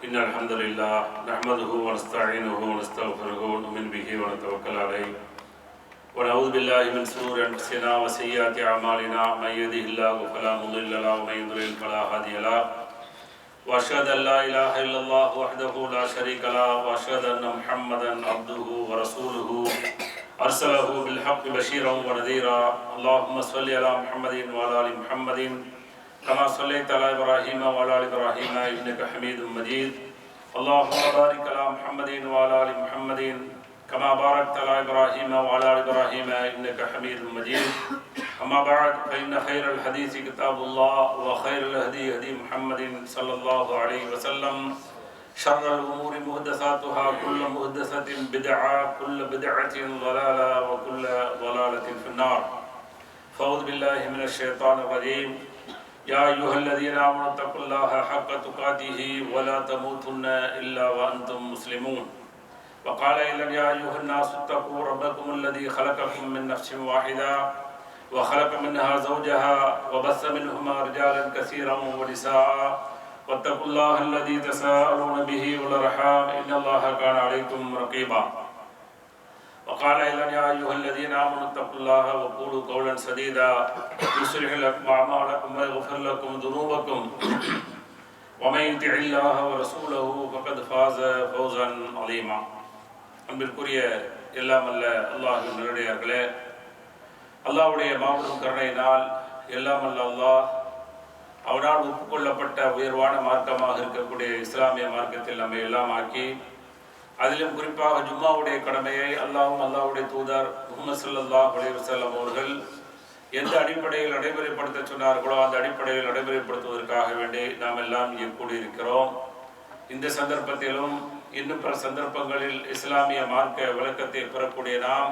إن الحمد لله نحمده ونستعينه ونستغفره ونؤمن به ونتوكل عليه ونعوذ بالله من شرور أنفسنا وسيئات أعمالنا من يهده الله فلا مضل له ومن يضلل فلا هادي له وأشهد أن لا إله إلا الله وحده لا شريك له وأشهد أن محمدا عبده ورسوله أرسله بالحق بشيرا ونذيرا اللهم صل على محمد وعلى آل محمد كما صليت على إبراهيم وعلى آل إبراهيم إنك حميد مجيد اللهم بارك على محمد وعلى آل محمد كما باركت على إبراهيم وعلى آل إبراهيم إنك حميد مجيد أما بعد فإن خير الحديث كتاب الله وخير الهدي هدي محمد صلى الله عليه وسلم شر الأمور محدثاتها كل محدثة بدعة كل بدعة ضلالة وكل ضلالة في النار فأعوذ بالله من الشيطان الرجيم يا أيها الذين آمنوا اتقوا الله حق تقاته ولا تموتن إلا وأنتم مسلمون وقال إذن يا أيها الناس اتقوا ربكم الذي خلقكم من نفس واحدة وخلق منها زوجها وبث منهما رجالا كثيرا ونساء واتقوا الله الذي تساءلون به والأرحام إن الله كان عليكم رقيبا وقال إذن يا أيها الذين آمنوا اتقوا الله وقولوا قولا سديدا يصلح لكم أعمالكم ويغفر لكم ذنوبكم ومن يطع الله ورسوله فقد فاز فوزا عظيما அன்பிற்குரிய எல்லாம் அல்ல அல்லாஹ்வின் நல்லடியார்களே, அல்லாஹ்வுடைய மாபெரும் கருணையினால் எல்லாம் அல்ல அல்லாஹ் அவனால் ஒப்புக்கொள்ளப்பட்ட உயர்வான மார்க்கமாக இருக்கக்கூடிய இஸ்லாமிய மார்க்கத்தில் நம்மை எல்லாம் ஆக்கி, அதிலும் குறிப்பாக ஜும்மாவுடைய கடமையை அல்லாஹ்வுடைய தூதர் முஹம்மது ஸல்லல்லாஹு அலைஹி வஸல்லம் அவர்கள் எந்த அடிப்படையில் நடைமுறைப்படுத்த சொன்னார்களோ அந்த அடிப்படையில் நடைமுறைப்படுத்துவதற்காக வேண்டி நாம் எல்லாம் இங்கே கூடியிருக்கிறோம். இந்த சந்தர்ப்பத்திலும் இன்னும் பிற சந்தர்ப்பங்களில் இஸ்லாமிய மார்க்க விளக்கத்தை பெறக்கூடிய நாம்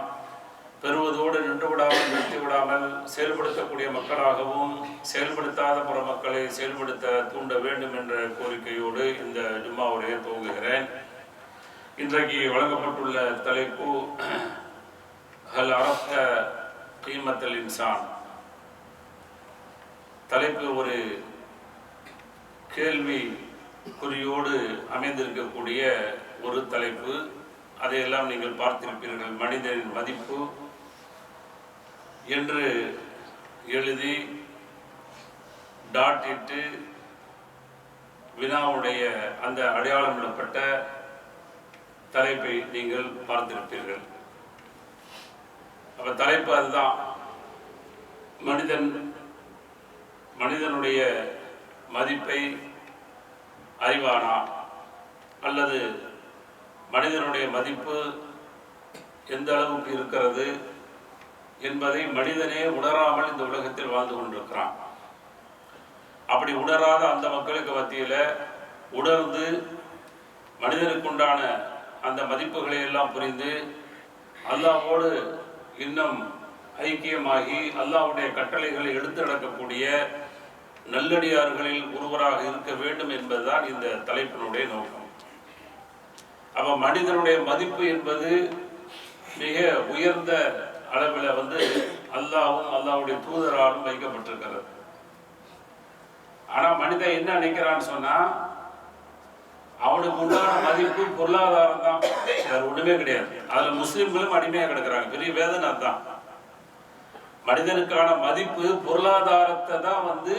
பெறுவதோடு நின்று விடாமல் நிறுத்தி விடாமல் செயல்படுத்தக்கூடிய மக்களாகவும் செயல்படுத்தாத பிற மக்களை செயல்படுத்த தூண்ட வேண்டும் என்ற கோரிக்கையோடு இந்த ஜும்மாவுடைய துவங்குகிறேன். இன்றைக்கு வழங்கப்பட்டுள்ள தலைப்பு ஹல் அரஃப்த கீமத்தல் இன்சான். தலைப்பு ஒரு கேள்வி குறியோடு அமைந்திருக்கக்கூடிய ஒரு தலைப்பு. அதையெல்லாம் நீங்கள் பார்த்திருப்பீர்கள். மனிதனின் மதிப்பு என்று எழுதி டாட் இட்டு வினாவுடைய அந்த அடையாளமிடப்பட்ட தலைப்பை நீங்கள் பார்த்திருப்பீர்கள். அப்ப தலைப்பு அதுதான். மனிதனுடைய மதிப்பை அறிவானா அல்லது மனிதனுடைய மதிப்பு எந்த அளவுக்கு இருக்கிறது என்பதை மனிதனே உணராமல் இந்த உலகத்தில் வாழ்ந்து கொண்டிருக்கிறான். அப்படி உணராத அந்த மக்களுக்கு மத்தியில் உணர்ந்து மனிதனுக்குண்டான அந்த மதிப்புகளை எல்லாம் புரிந்து அல்லாஹ்வோடு இன்னும் ஐக்கியமாகி அல்லாஹ்வுடைய கட்டளைகளை எடுத்து நடக்கக்கூடிய நல்லடியார்களில் ஒருவராக இருக்க வேண்டும் என்பதுதான் இந்த தலைப்பினுடைய நோக்கம். அப்ப மனிதனுடைய மதிப்பு என்பது மிக உயர்ந்த அளவில் அல்லாஹ்வும் அல்லாஹ்வுடைய தூதராலும் வைக்கப்பட்டிருக்கிறது. ஆனா மனிதன் என்ன நினைக்கிறான்னு சொன்னா, அவனுக்கு உண்டான மதிப்பு பொருளாதாரம் தான், வேற ஒண்ணுமே கிடையாது. அதுல முஸ்லிம்களும் அடிமையா கிடக்குறாங்க. பெரிய வேதனை தான். மனிதனுக்கான மதிப்பு பொருளாதாரத்தை தான்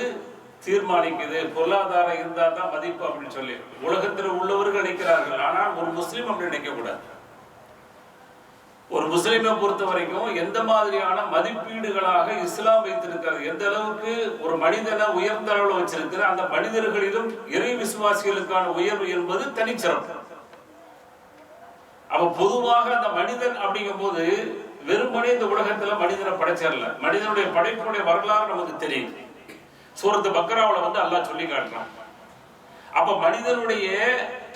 தீர்மானிக்குது. பொருளாதாரம் இருந்தா தான் மதிப்பு அப்படின்னு சொல்லி உலகத்தில் உள்ளவர்கள் நினைக்கிறார்கள். ஆனால் ஒரு முஸ்லீம் அப்படி நினைக்க கூடாது. ஒரு முஸ்லிமை பொறுத்த வரைக்கும் எந்த மாதிரியான மதிப்பீடுகளாக இஸ்லாம் வைத்திருக்கிறது, எந்த அளவுக்கு ஒரு மனிதனை உயர்ந்த அளவில் வச்சிருக்கிற அந்த மனிதர்களிலும் இறை விசுவாசிகளுக்கான உயர்வு என்பது தனிச்சிறப்பு. அப்ப பொதுவாக அந்த மனிதன் அப்படிங்கும் போது வெறுமனே இந்த உலகத்துல மனிதனை படைச்சிடல. மனிதனுடைய படைப்புடைய வரலாறு நமக்கு தெரியும். சூரத்து பக்ராவுல அல்லாஹ் சொல்லி காட்டுறான். அப்ப மனிதனுடைய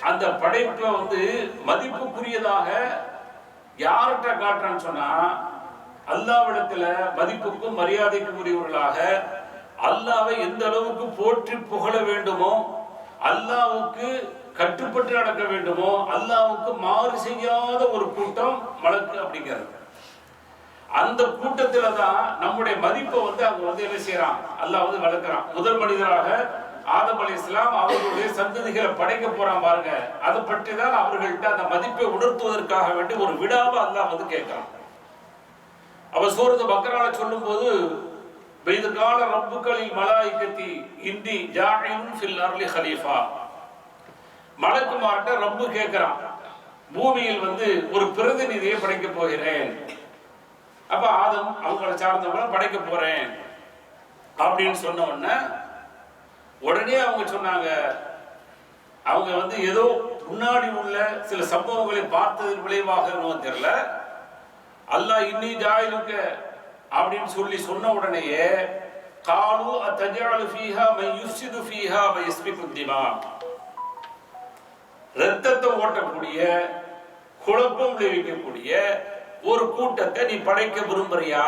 அந்த படைப்பை மதிப்புக்குரியதாக யார்கிட்ட காட்டுறான்னு சொன்னா, அல்லாஹ்விடத்துல மதிப்புக்கும் மரியாதைக்கும் உரியவர்களாக அல்லாஹ்வை எந்த அளவுக்கு போற்றி புகழ வேண்டுமோ, அல்லாஹ்வுக்கு கட்டுப்பட்டு நடக்க வேண்டுமோ, அல்லாஹ்வுக்கு மாறு செய்யாத ஒரு கூட்டம் மலக்கு அப்படிங்கிறது. அந்த கூட்டத்துல தான் நம்முடைய மதிப்பை அங்க என்ன செய்யறான், அல்லாஹ் வளர்க்கிறான். முதல் மனிதராக ஆதம் அலைஹிஸ்ஸலாம் அவர்களுடைய சந்ததிகளை படைக்க போறான் பாருங்க. அதை பற்றி தான் அவர்கள்ட்ட அந்த மதிப்பை உணர்த்துவதற்காக வேண்டி ஒரு விடாவை அல்லாஹ் வந்து கேட்கிறான். அவர் சூரத்து பக்ரால சொல்லும் போது வைது கால ரப்புகளில் மலாயிகத்தி இந்தி ஜாஇன் ஃபில் அர்லி ஹலீஃபா, மலக்குமார்ட்ட ரப்பு கேட்கிறான், பூமியில் வந்து ஒரு பிரதிநிதியை படைக்க போகிறேன். அப்ப ஆதம் அவங்களை சார்ந்தவங்களை படைக்க போறேன் அப்படின்னு சொன்ன உடனே அவங்க சொன்னாங்க, அவங்க வந்து ஏதோ முன்னாடி உள்ள சில சம்பவங்களை பார்த்ததன் விளைவாக தெரியல, அல்லாஹ் இன்னி ஜாயிலுக்க அப்படின்னு சொல்லி சொன்ன உடனேயே காலு அத்தஜஅலு ஃபீஹா மன் யுஃப்ஸிது ஃபீஹா வ யஸ்பிகு திமா, ரத்தத்தை ஓட்டக்கூடிய குழப்பம் விளைவிக்கக்கூடிய ஒரு கூட்டத்தை நீ படைக்க விரும்புறியா?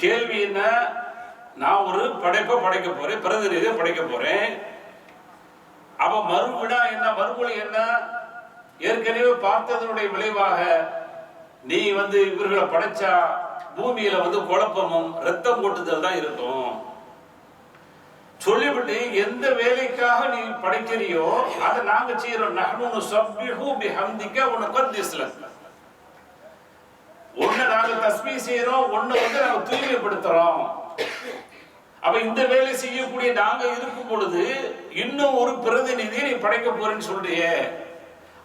கேள்வி என்ன, நான் ஒரு படைப்பை படைக்க போறேன், பிரதிநிதியை படைக்க போறேன். அப்ப மறுவிடா என்ன, மறுமொழி என்ன, ஏற்கனவே பார்த்ததனுடைய விளைவாக நீ வந்து இவர்களை படைச்சா பூமியில வந்து குழப்பமும் ரத்தம் கொட்டுதல் தான் இருக்கும் சொல்லிவிட்டு, எந்த வேலைக்காக நீ படைக்கிறியோ அதை நாங்க செய்யறோம். நஹ்னு நுஸப்பிஹு பிஹம்திக வ நுகத்திஸ் லக், ஒண்ணு நாங்க தஸ்பீஹ் செய்யறோம், ஒண்ணு வந்து நாங்க தூய்மைப்படுத்துறோம். அப்ப இந்த வேலை செய்யக்கூடிய நாங்க இருக்கும் பொழுது இன்னும் ஒரு பிரதிநிதியை நீ படைக்க போறேன்னு சொல்றியே,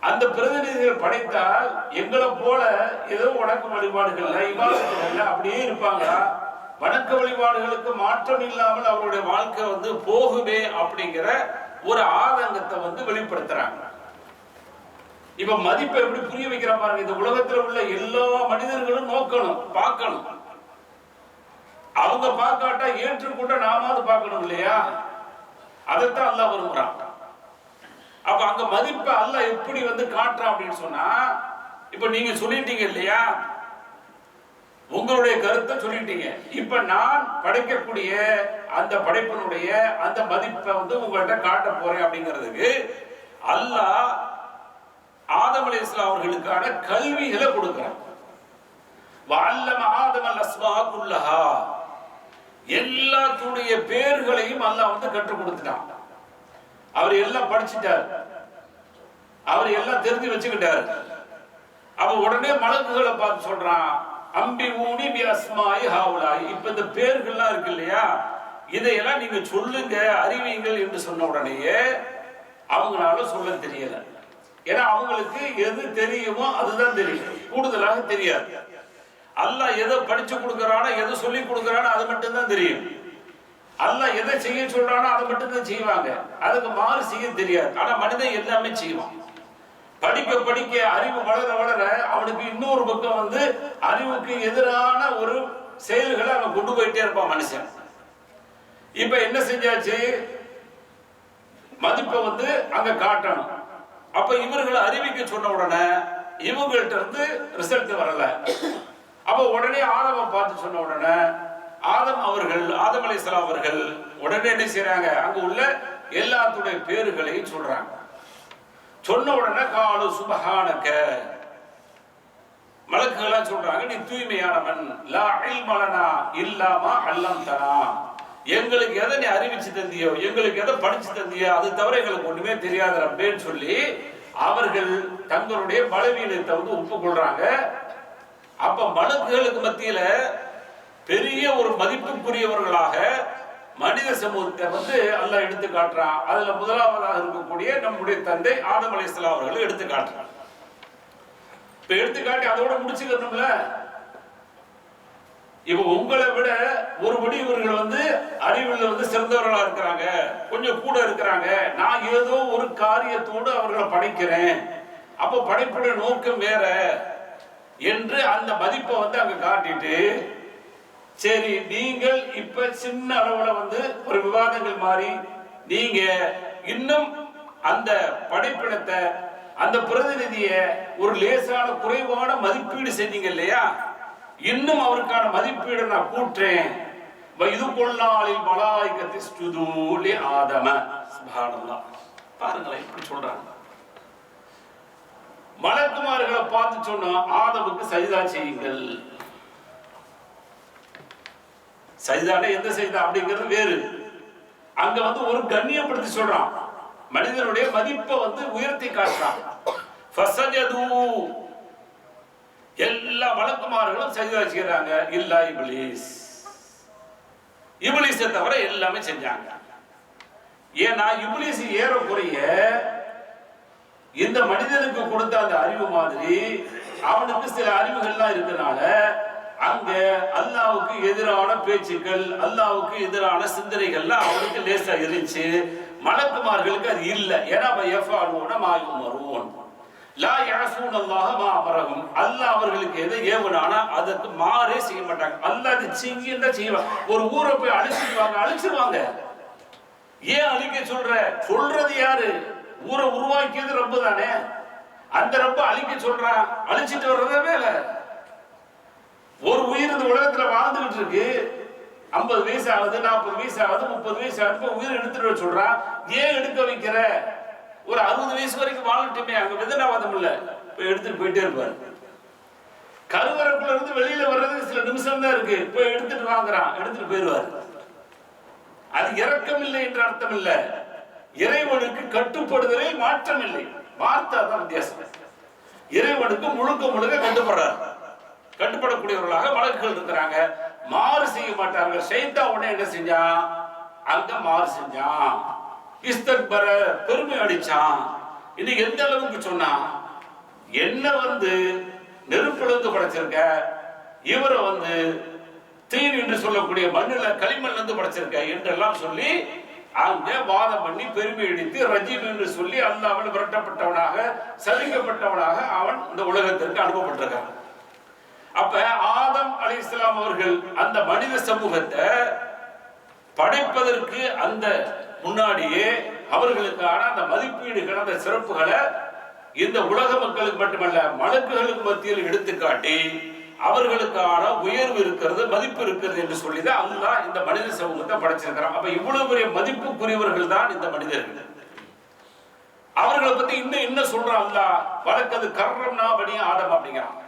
அந்த பிரதிநிதிகள் படைத்தால் எங்களை போல ஏதோ வணக்க வழிபாடுகள்ல இபாதத்துகள்ல அப்படியே இருப்பாங்க, வணக்க வழிபாடுகளுக்கு மாற்றம் இல்லாமல் அவருடைய வாழ்க்கை வந்து போகுமே அப்படிங்கிற ஒரு ஆதங்கத்தை வந்து வெளிப்படுத்துறாங்க. இப்ப மதிப்பை எப்படி புரிய வைக்கிற பாருங்க. இந்த உலகத்துல உள்ள எல்லா மனிதர்களும் நோக்கணும், பார்க்கணும். அவங்க பார்க்காட்டா ஏற்றுக்கொண்ட நாமாவது பார்க்கணும் இல்லையா? அதைத்தான் அல்லாஹ் விரும்புறான். அப்ப அங்க மதிப்பை அல்லாஹ் எப்படி வந்து காட்டுறான் அப்படின்னு சொன்னா, இப்ப நீங்க சொல்லிட்டீங்க இல்லையா, உங்களுடைய கருத்தை சொல்லிட்டீங்க. இப்ப நான் படைக்கக்கூடிய அந்த படைப்பினுடைய அந்த மதிப்பை வந்து உங்கள்கிட்ட காட்ட போறேன் அப்படிங்கிறதுக்கு அல்லாஹ் ஆதம் அலைஹிஸ்ஸலாம் அவர்களுக்கான கல்விகளை கொடுக்கிறான். வஅல்லம ஆதம அஸ்மா குல்லஹா, எல்லாத்துடைய பேர்களையும் அல்லாஹ் வந்து கற்றுக் கொடுத்துட்டான். அவர் எல்லாம் படிச்சுட்டார், அவர் எல்லாம் தெரிஞ்சு வச்சுக்கிட்டார். அப்ப உடனே மலக்குகளை பார்த்து சொல்றான், அம்பி ஊனி பி அஸ்மாஇ ஹாவுலாய், இப்ப இந்த பேர்கள்லாம் இருக்கு இல்லையா, இதையெல்லாம் நீங்க சொல்லுங்க, அறிவீங்கள் என்று சொன்ன உடனேயே அவங்களால சொல்ல தெரியல. ஏன்னா அவங்களுக்கு எது தெரியுமோ அதுதான் தெரியும், கூடுதலாக தெரியாது. அல்லாஹ் எதை படிச்சு கொடுக்கறானோ எதை சொல்லி கொடுக்கறானோ அது மட்டும் தான் தெரியும். அல்லாஹ் எதை செய்ய சொல்றானோ அதை மட்டும் தான் செய்வாங்க, அதுக்கு மாறு செய்ய தெரியாது. ஆனா மனிதன் எல்லாமே செய்வான். படிக்க படிக்க அறிவு வளர வளர அவனுக்கு இன்னொரு பக்கம் வந்து அறிவுக்கு எதிரான ஒரு செயல்களை அவன் கொண்டு போயிட்டே இருப்பான் மனுஷன். இப்ப என்ன செஞ்சாச்சு, மதிப்பை வந்து அங்க காட்டணும். அப்ப இவர்களை அறிவிக்க சொன்ன உடனே இவங்கள்ட்ட இருந்து ரிசல்ட் வரல. அப்ப உடனே ஆதம பார்த்து சொன்ன உடனே ஆதம் அலைஹிஸ்ஸலாம் அவர்கள் உடனே என்ன செய்யறாங்க, அங்க உள்ள எல்லாத்துடைய பேர்களையும் சொல்றாங்க. சொன்ன உடனே காலு சுபஹானக, மலக்குகளா சொல்றாங்க, நீ தூய்மையானவன், லா இல்ம லனா இல்லா மா அல்லம்தனா, எங்களுக்கு எதை நீ அறிவிச்சு தந்தியோ, எங்களுக்கு எதை படிச்சு தந்தியோ அது தவிர எங்களுக்கு ஒண்ணுமே தெரியாத அப்படின்னு சொல்லி அவர்கள் தங்களுடைய பலவீனத்தை வந்து ஒப்புக்கொள்றாங்க. அப்ப மலக்குகளுக்கு மத்தியில பெரிய ஒரு மதிப்புக்குரியவர்களாக மனித சமூகத்தை வந்து அல்லாஹ் எடுத்து காட்டுறான். அதுல முதலாவதாக இருக்கக்கூடிய நம்முடைய தந்தை ஆதம் அலைஹிஸ்ஸலாம் அவர்கள் எடுத்து காட்டுறான். இப்ப எடுத்துக்காட்டி அதோட முடிச்சுக்கணும்ல. இப்ப உங்களை விட ஒருபடி இவர்கள் வந்து அறிவில் வந்து சிறந்தவர்களா இருக்கிறாங்க, கொஞ்சம் கூட இருக்கிறாங்க. நான் ஏதோ ஒரு காரியத்தோடு அவர்களை படைக்கிறேன், அப்ப படைப்புடைய நோக்கம் வேற என்று அந்த மதிப்பை வந்து அங்க காட்டிட்டு, சரி நீங்கள் இப்ப சின்ன அளவுல வந்து ஒரு விவாதங்கள் மாறி நீங்க இன்னும் அந்த படைப்பினத்தை அந்த பிரதிநிதிய ஒரு லேசான குறைவான மதிப்பீடு செஞ்சீங்க இல்லையா, இன்னும் அவருக்கான மதிப்பீடு நான் கூட்டுறேன். இது கொள்ளாளில் மலாய்கத்தி ஸ்துதூலி ஆதம, சுப்ஹானல்லாஹ். பாருங்களேன் இப்படி சொல்றாங்க. மலக்குமார்களை பார்த்து சொன்னா ஆதமுக்கு சஜிதா செய்யுங்கள். சஜிதானே எந்த சஜிதா அப்படிங்கிறது வேறு. அங்க வந்து ஒரு கண்ணியப்படுத்தி சொல்றான், மனிதனுடைய மதிப்பை வந்து உயர்த்தி காட்டுறான். எல்லா வழக்குமார்களும் சஜிதா செய்யறாங்க, இல்லா இப்லீஸ். இப்லீஸை தவிர எல்லாமே செஞ்சாங்க. ஏன்னா இப்லீஸ் ஏறக்குறைய இந்த மனிதனுக்கு கொடுத்த அந்த அறிவு மாதிரி அவனுக்கு சில அறிவுகள்லாம் இருக்கனால அங்க அல்லாவுக்கு எதிரான பேச்சுக்கள், அல்லாவுக்கு எதிரான சிந்தனைகள்லாம் அவனுக்கு லேசா இருந்துச்சு. மலக்குமார்களுக்கு அது இல்லை. ஏன்னா அல்லாஹ் அவர்களுக்கு எதை ஏவனானா அதற்கு மாறே செய்ய மாட்டாங்க. அல்லாஹ் அது செய்வாங்க. ஒரு ஊரை போய் அழிச்சிருவாங்க. ஏன் அழிக்க சொல்றது யாரு? ஊரை உருவாக்கியது ரப்பு தானே. அந்த ரப்பு அழிக்க சொல்றான், அழிச்சிட்டு வர்றதே வேலை. ஒரு உயிர் இந்த உலகத்துல வாழ்ந்துகிட்டு இருக்கு, 50 வயசு ஆகுது, 40 வயசு ஆகுது, 30 வயசு ஆகுது, உயிர் எடுத்துட்டு சொல்றான். ஏன் எடுக்க வைக்கிற? ஒரு 60 வயசு வரைக்கும் வாழட்டுமே, அங்க விதனாவாதம் இல்ல, போய் எடுத்துட்டு போயிட்டே இருப்பாரு. கருவறைக்குள்ள இருந்து வெளியில வர்றதுக்கு சில நிமிஷம் தான் இருக்கு, போய் எடுத்துட்டு வாங்குறான், எடுத்துட்டு போயிடுவாரு. அது இரக்கம் இல்லை என்ற அர்த்தம் இல்ல, இறைவனுக்கு கட்டுப்படுதலில் மாற்றம் இல்லை. வார்த்தை தான் வித்தியாசம். இறைவனுக்கு முழுக்க கட்டுப்படுறாரு. கட்டுப்படக்கூடியவர்களாக மலக்குகள் இருக்கிறாங்க. மாறு செய்ய மாட்டார்கள். ஷைத்தான் உடனே என்ன செஞ்சான்? அங்க மாறு செஞ்சான், இஸ்தக்பர, பெருமை அடிச்சான். இன்னைக்கு எந்த அளவுக்கு சொன்னா, என்ன வந்து நெருப்பிலிருந்து படைச்சிருக்க, இவரை வந்து தீன் என்று சொல்லக்கூடிய மண்ணில களிமண்ல இருந்து படைச்சிருக்க என்றெல்லாம் சொல்லி அங்க வாதம் பண்ணி பெருமை அடித்து ரஜீம் என்று சொல்லி அல்லாஹ்வால் விரட்டப்பட்டவனாக, சபிக்கப்பட்டவனாக அவன் இந்த உலகத்திற்கு அனுப்பப்பட்டிருக்கான். அப்ப ஆதம் அலைஹிஸ்ஸலாம் அவர்கள் அந்த மனித சமூகத்தை படைப்பதற்கு அந்த முன்னாடியே அவர்களுக்கான அந்த மதிப்பீடுகள், அந்த சிறப்புகளை இந்த உலக மக்களுக்கு மட்டுமல்ல மலக்குகளுக்கு மத்தியில் எடுத்துக்காட்டி அவர்களுக்கான உயர்வு இருக்கிறது, மதிப்பு இருக்கிறது என்று சொல்லிதான் அல்லாஹ் இந்த மனித சமூகத்தை படைச்சிருக்கிறான். அப்ப இவ்வளவு பெரிய மதிப்புக்குரியவர்கள் தான் இந்த மனிதர்கள். அவர்களை பத்தி இன்னும் என்ன சொல்றான் அல்லாஹ்? வழக்கது கர்ரம்னா பனி ஆதம் அப்படிங்கிறான்.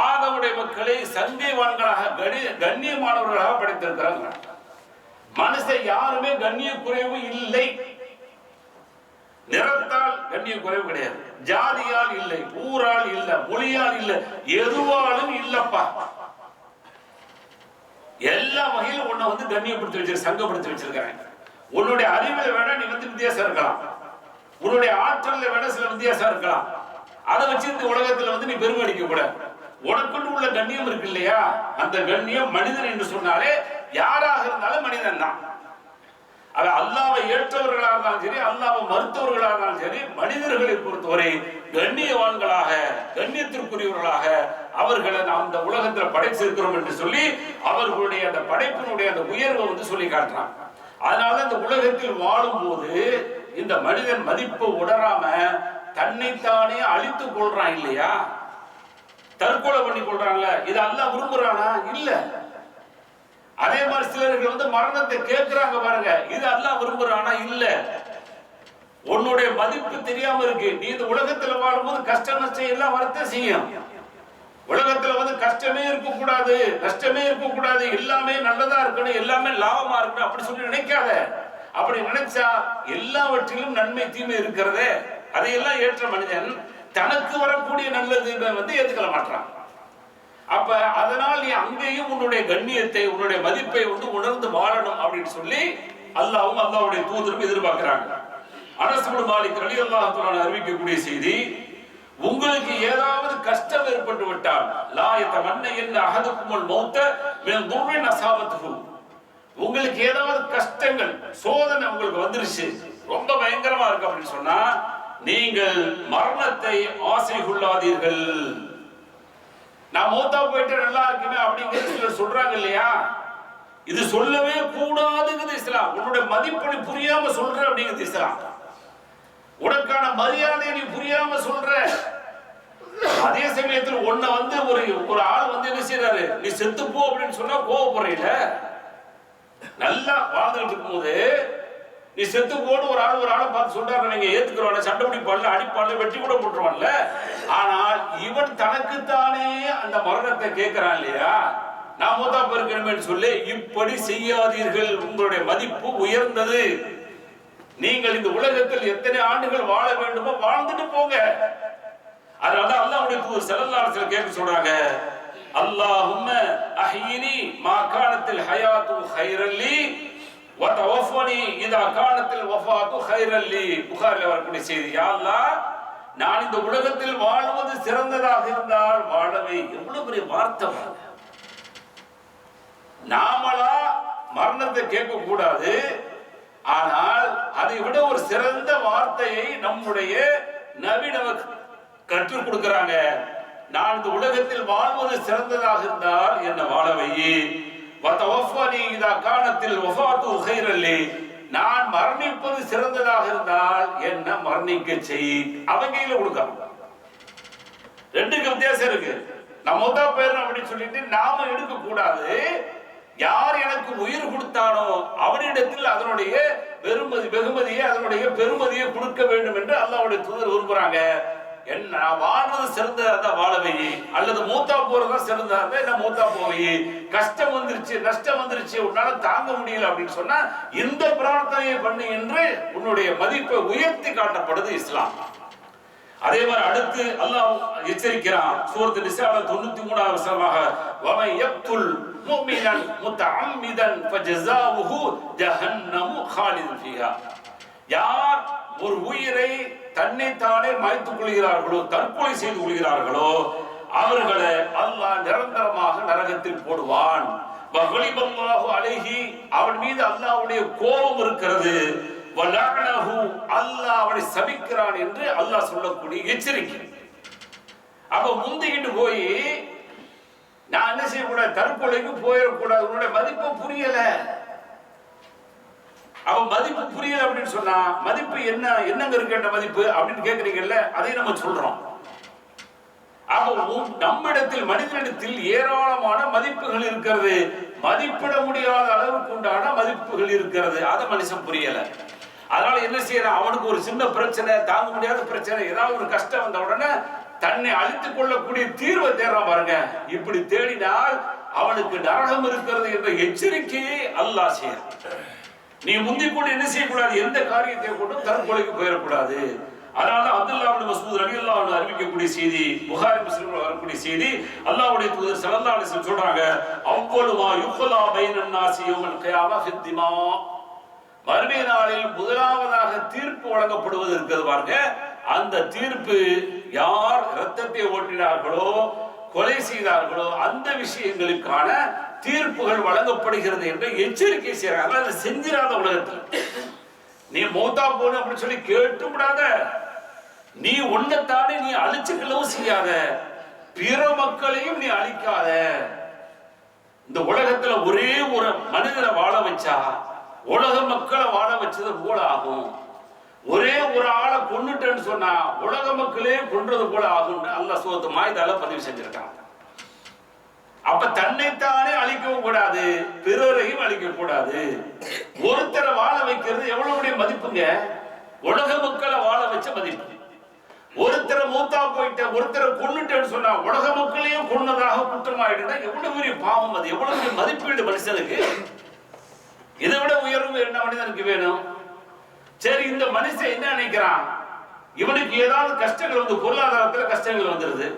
ஆதமுடைய மக்களை சங்கைவான்களாக, கண்ணியமானவர்களாக படைத்திருக்கிறாங்க. மனுஷன் யாருமே கண்ணிய குறைவு இல்லை. நிறத்தால் கண்ணிய குறைவு கிடையாது, ஜாதியால் இல்லை, ஊரால் இல்ல, மொழியால் இல்ல, எதுவாலும் இல்லப்பா. எல்லா வகையிலும் உன்னை வந்து கண்ணியப்படுத்தி வச்சிருக்க, சங்கப்படுத்தி வச்சிருக்கிறேன். உன்னுடைய அறிவுல வேணா நீ வந்து வித்தியாசம் இருக்கலாம், உன்னுடைய ஆற்றல்ல வேணா சில வித்தியாசம் இருக்கலாம். அதை வச்சு இந்த உலகத்துல வந்து நீ பெருமை அடிக்க கூடாது. உனக்குன்னு உள்ள கண்ணியம் இருக்கு இல்லையா, அந்த கண்ணியம் மனிதன் என்று சொன்னாலே யாராக இருந்தாலும் மனிதன் தான். அது அல்லாஹ்வை ஏற்றவர்களாக இருந்தாலும் சரி, அல்லாஹ்வை மறுத்தவர்களாக இருந்தாலும் சரி, மனிதர்களை பொறுத்தவரை கண்ணியவான்களாக, கண்ணியத்திற்குரியவர்களாக அவர்களை நாம் இந்த உலகத்தில் படைச்சிருக்கிறோம் என்று சொல்லி அவர்களுடைய அந்த படைப்பினுடைய அந்த உயர்வை வந்து சொல்லி காட்டுறான். அதனால இந்த உலகத்தில் வாழும் போது இந்த மனிதன் மதிப்பு உணராம தன்னைத்தானே அழித்துக் கொள்றான் இல்லையா, தற்கொலை பண்ணி கொள்றாங்கல்ல, இது அல்லாஹ் விரும்புறானா? இல்ல. அதே மாதிரி சிலர்கள் வந்து மரணத்தை கேட்கிறாங்க பாருங்க, இது அல்லாஹ் விரும்புறானா? இல்ல. உன்னுடைய மதிப்பு தெரியாம இருக்கு. நீ இந்த உலகத்துல வாழும்போது கஷ்ட நஷ்டம் எல்லாம் வரத்தே செய்யும். உலகத்துல வந்து கஷ்டமே இருக்கக்கூடாது, நஷ்டமே இருக்கக்கூடாது, எல்லாமே நல்லதா இருக்கணும், எல்லாமே லாபமா இருக்கணும் அப்படி சொல்லி நினைக்காத. அப்படி நினைச்சா எல்லாவற்றிலும் நன்மை தீமை இருக்கிறதே, அதையெல்லாம் ஏற்ற மனிதன் தனக்கு வரக்கூடிய நல்லது வந்து ஏத்துக்கல மாட்டான். அப்ப அதனால் நீ அங்கேயும் உன்னுடைய கண்ணியத்தை, உன்னுடைய மதிப்பை வந்து உணர்ந்து வாழணும் அப்படின்னு சொல்லி அல்லாஹ்வும் அல்லாஹ்வுடைய தூதரும் எதிர்பார்க்கிறாங்க. அனஸ் இப்னு மாலிக் ரலியல்லாஹு தஆலா அறிவிக்கக்கூடிய செய்தி, உங்களுக்கு ஏதாவது கஷ்டம் ஏற்பட்டு விட்டால் லா யதமன்ன அஹதுக்குமுல் மௌத மின் துர்ரின் அஸாபத்துஹு, உங்களுக்கு ஏதாவது கஷ்டங்கள், சோதனை உங்களுக்கு வந்துருச்சு, ரொம்ப பயங்கரமா இருக்கு அப்படின்னு சொன்னா நீங்கள் மரணத்தை ஆசை கொள்ளாதீர்கள். நான் மூத்தா போயிட்டு நல்லா இருக்குமே அப்படிங்கிறது சிலர் சொல்றாங்க இல்லையா, இது சொல்லவே கூடாதுங்கிறது இஸ்லாம். உன்னுடைய மதிப்பை புரியாம சொல்ற அப்படிங்கிறது இஸ்லாம். உனக்கான மரியாதையை நீ புரியாம சொல்ற. அதே சமயத்தில் உன்னை வந்து ஒரு ஆள் வந்து என்ன செய்யறாரு, நீ செத்து போ அப்படின்னு சொன்னா கோவப்படுறீல. நல்லா வாழ்ந்துட்டு இருக்கும் போது நீ செத்து போடு ஒரு ஆளை பார்த்து சொல்றாரு, நீங்க ஏத்துக்கிறவன சண்டை பிடிப்பான்ல, அடிப்பான்ல, வெட்டி கூட போட்டுருவான்ல. ஆனால் இவன் தனக்குத்தானே அந்த மரணத்தை கேட்கிறான் இல்லையா, நான் மூத்தா போயிருக்கணுமே சொல்லி இப்படி செய்யாதீர்கள். உங்களுடைய மதிப்பு உயர்ந்தது. நீங்கள் இந்த உலகத்தில் எத்தனை ஆண்டுகள் வாழ வேண்டுமோ வாழ்ந்துட்டு போங்க. அதனால அல்லாஹ்வுடைய தூதர் ஸல்லல்லாஹு அலைஹி வஸல்லம் கேட்க சொல்றாங்க, அல்லாஹும்ம அஹ்யினி மா கானத்தில் ஹயாத்து கைரல் லி வ தவஃபனி இதா கானத்தில் வஃபாத்து கைரல் லி. புகாரில் வரக்கூடிய செய்தி. யா அல்லாஹ், நான் இந்த உலகத்தில் வாழ்வது சிறந்ததாக இருந்தால் வாழவே. எவ்வளவு பெரிய வார்த்தை! நாமளா மரணத்தை கேட்க கூடாது, ஆனால் அதை விட ஒரு சிறந்த வார்த்தையை நம்முடைய நபி நமக்கு கற்றுக் கொடுக்கிறாங்க. நான் இந்த உலகத்தில் வாழ்வது சிறந்ததாக இருந்தால் என்ன வாழவை. நான் மரணிப்பது சிறந்ததாக இருந்தால் என்ன மரணிக்க செய். அவங்க கையில கொடுக்கணும். ரெண்டுக்கு வித்தியாசம் இருக்கு. நம்ம தான் பேர் அப்படின்னு சொல்லிட்டு நாம எடுக்க கூடாது. யார் எனக்கு உயிர் கொடுத்தானோ அவனிடத்தில் அதனுடைய வெகுமதியை அதனுடைய பெருமதியை கொடுக்க வேண்டும் என்று அல்லாஹ்வுடைய தூதர் விரும்புறாங்க. என்ன வாழ்வது சிறந்ததா வாழவை, அல்லது மூத்தா போறதா சிறந்ததா என்ன மூத்தா போவை. கஷ்டம் வந்துருச்சு, நஷ்டம் வந்துருச்சு, உன்னால தாங்க முடியல அப்படின்னு சொன்னா இந்த பிரார்த்தனையை பண்ணு என்று உன்னுடைய மதிப்பை உயர்த்தி காட்டப்படுது இஸ்லாம். அதே மாதிரி அடுத்து அல்லாஹ் எச்சரிக்கிறான். சூரத்து நிசால 93வது வசனமாக, வமை யக்துல் முஃமினன் முத்தஅம்மிதன் ஃபஜஸாவுஹு ஜஹன்னமு காலிதன் ஃபீஹா. யார் ஒரு உயிரை தன்னைத்தானே மாய்த்துக் கொள்கிறார்களோ, தற்கொலை செய்து கொள்கிறார்களோ, அவர்களை அல்லாஹ் நிரந்தரமாக நரகத்தில் போடுவான். வகலிபல்லாஹு அலைஹி, அவன் மீது அல்லாஹ்வுடைய கோபம் இருக்கிறது. வலஅனஹு, அல்லாஹ் அவனை சபிக்கிறான் என்று அல்லாஹ் சொல்லக்கூடிய எச்சரிக்கை. அப்ப முந்திக்கிட்டு போய் நான் என்ன செய்யக்கூடாது, தற்கொலைக்கு போயிடக்கூடாது. உன்னுடைய மதிப்பு புரியல. அவன் மதிப்பு புரியல அப்படின்னு சொன்னா மதிப்பு என்னங்க இருக்கின்ற மதிப்பு அப்படின்னு கேட்கறீங்கல்ல, அதை நம்ம சொல்றோம். அப்போ நம்மிடத்தில் மனிதனிடத்தில் ஏராளமான மதிப்புகள் இருக்கிறது. மதிப்பிட முடியாத அளவுக்கு உண்டான மதிப்புகள் இருக்கிறது. அதை மனுஷன் புரியல. அதனால என்ன செய்யறான், அவனுக்கு ஒரு சின்ன பிரச்சனை, தாங்க முடியாத பிரச்சனை, ஏதாவது ஒரு கஷ்டம் வந்த உடனே தன்னை அழித்துக் கொள்ளக்கூடிய தீர்வை தேடுறான் பாருங்க. இப்படி தேடினால் அவனுக்கு நரகம் இருக்கிறது என்ற எச்சரிக்கையை அல்லாஹ் செய்யறான். நீ முந்திக் கொண்டு என்ன செய்யக்கூடாது, எந்த காரியத்தை கொண்டும் தற்கொலைக்கு போயிடக்கூடாது. அதனால அப்துல்லாஹ் இப்னு மஸ்ஊத் ரலியல்லாஹு அன்ஹு அறிவிக்கக்கூடிய செய்தி, புகாரி முஸ்லிம்ல வரக்கூடிய செய்தி, அல்லாஹ்வுடைய தூதர் ஸல்லல்லாஹு அலைஹி வஸல்லம் சொல்றாங்க, அவ்வளவு மா யுக்லா பைனன் நாஸி யௌமல் கியாமா ஃபித் திமா. மறுமை நாளில் முதலாவதாக தீர்ப்பு வழங்கப்படுவது இருக்கிறது பாருங்க. அந்த தீர்ப்பு யார் இரத்தத்தை ஓட்டினார்களோ, கொலை செய்தார்களோ அந்த விஷயங்களுக்கான தீர்ப்புகள் வழங்கப்படுகிறது என்ற எச்சரிக்கை செய்யறாங்க. அதை செஞ்சிடாத உலகத்தில் நீ மௌத்தா போன அப்படின்னு சொல்லி கேட்டு விடாத. நீ உன்னைத்தானே நீ அழிச்சுக்களவும் செய்யாத, பிற மக்களையும் நீ அழிக்காத. இந்த உலகத்துல ஒரே ஒரு மனிதரை வாழ வச்சா உலக மக்களை வாழ வச்சது போல ஆகும். ஒரே ஒரு ஆளை கொன்னுட்டேன்னு சொன்னா உலக மக்களே கொன்றது போல ஆகும். அல்லாஹ் சூரத்து மாயிதால பதிவு செஞ்சிருக்காங்க. அப்ப தன்னைத்தானே அழிக்கவும் கூடாது, பிறரையும் அழிக்க கூடாது. ஒருத்தரை வாழ வைக்கிறது எவ்வளவு மதிப்புங்க. உலக மக்களை வாழ வச்ச மதிப்பு. ஒருத்தரை மூத்தா போயிட்ட, ஒருத்தரை கொன்னுட்டேன்னு சொன்னா உலக மக்களையும் கொன்னதாக குற்றமாயிடுனா எவ்வளவு பெரிய பாவம், அது எவ்வளவு பெரிய மதிப்பீடு மனுஷனுக்கு. இதை விட உயர்வு என்ன மனிதனுக்கு வேணும்? சரி, இந்த மனுஷன் என்ன நினைக்கிறான், இவனுக்கு ஏதாவது கஷ்டங்கள் வந்து, பொருளாதாரத்துல கஷ்டங்கள் வந்துருது,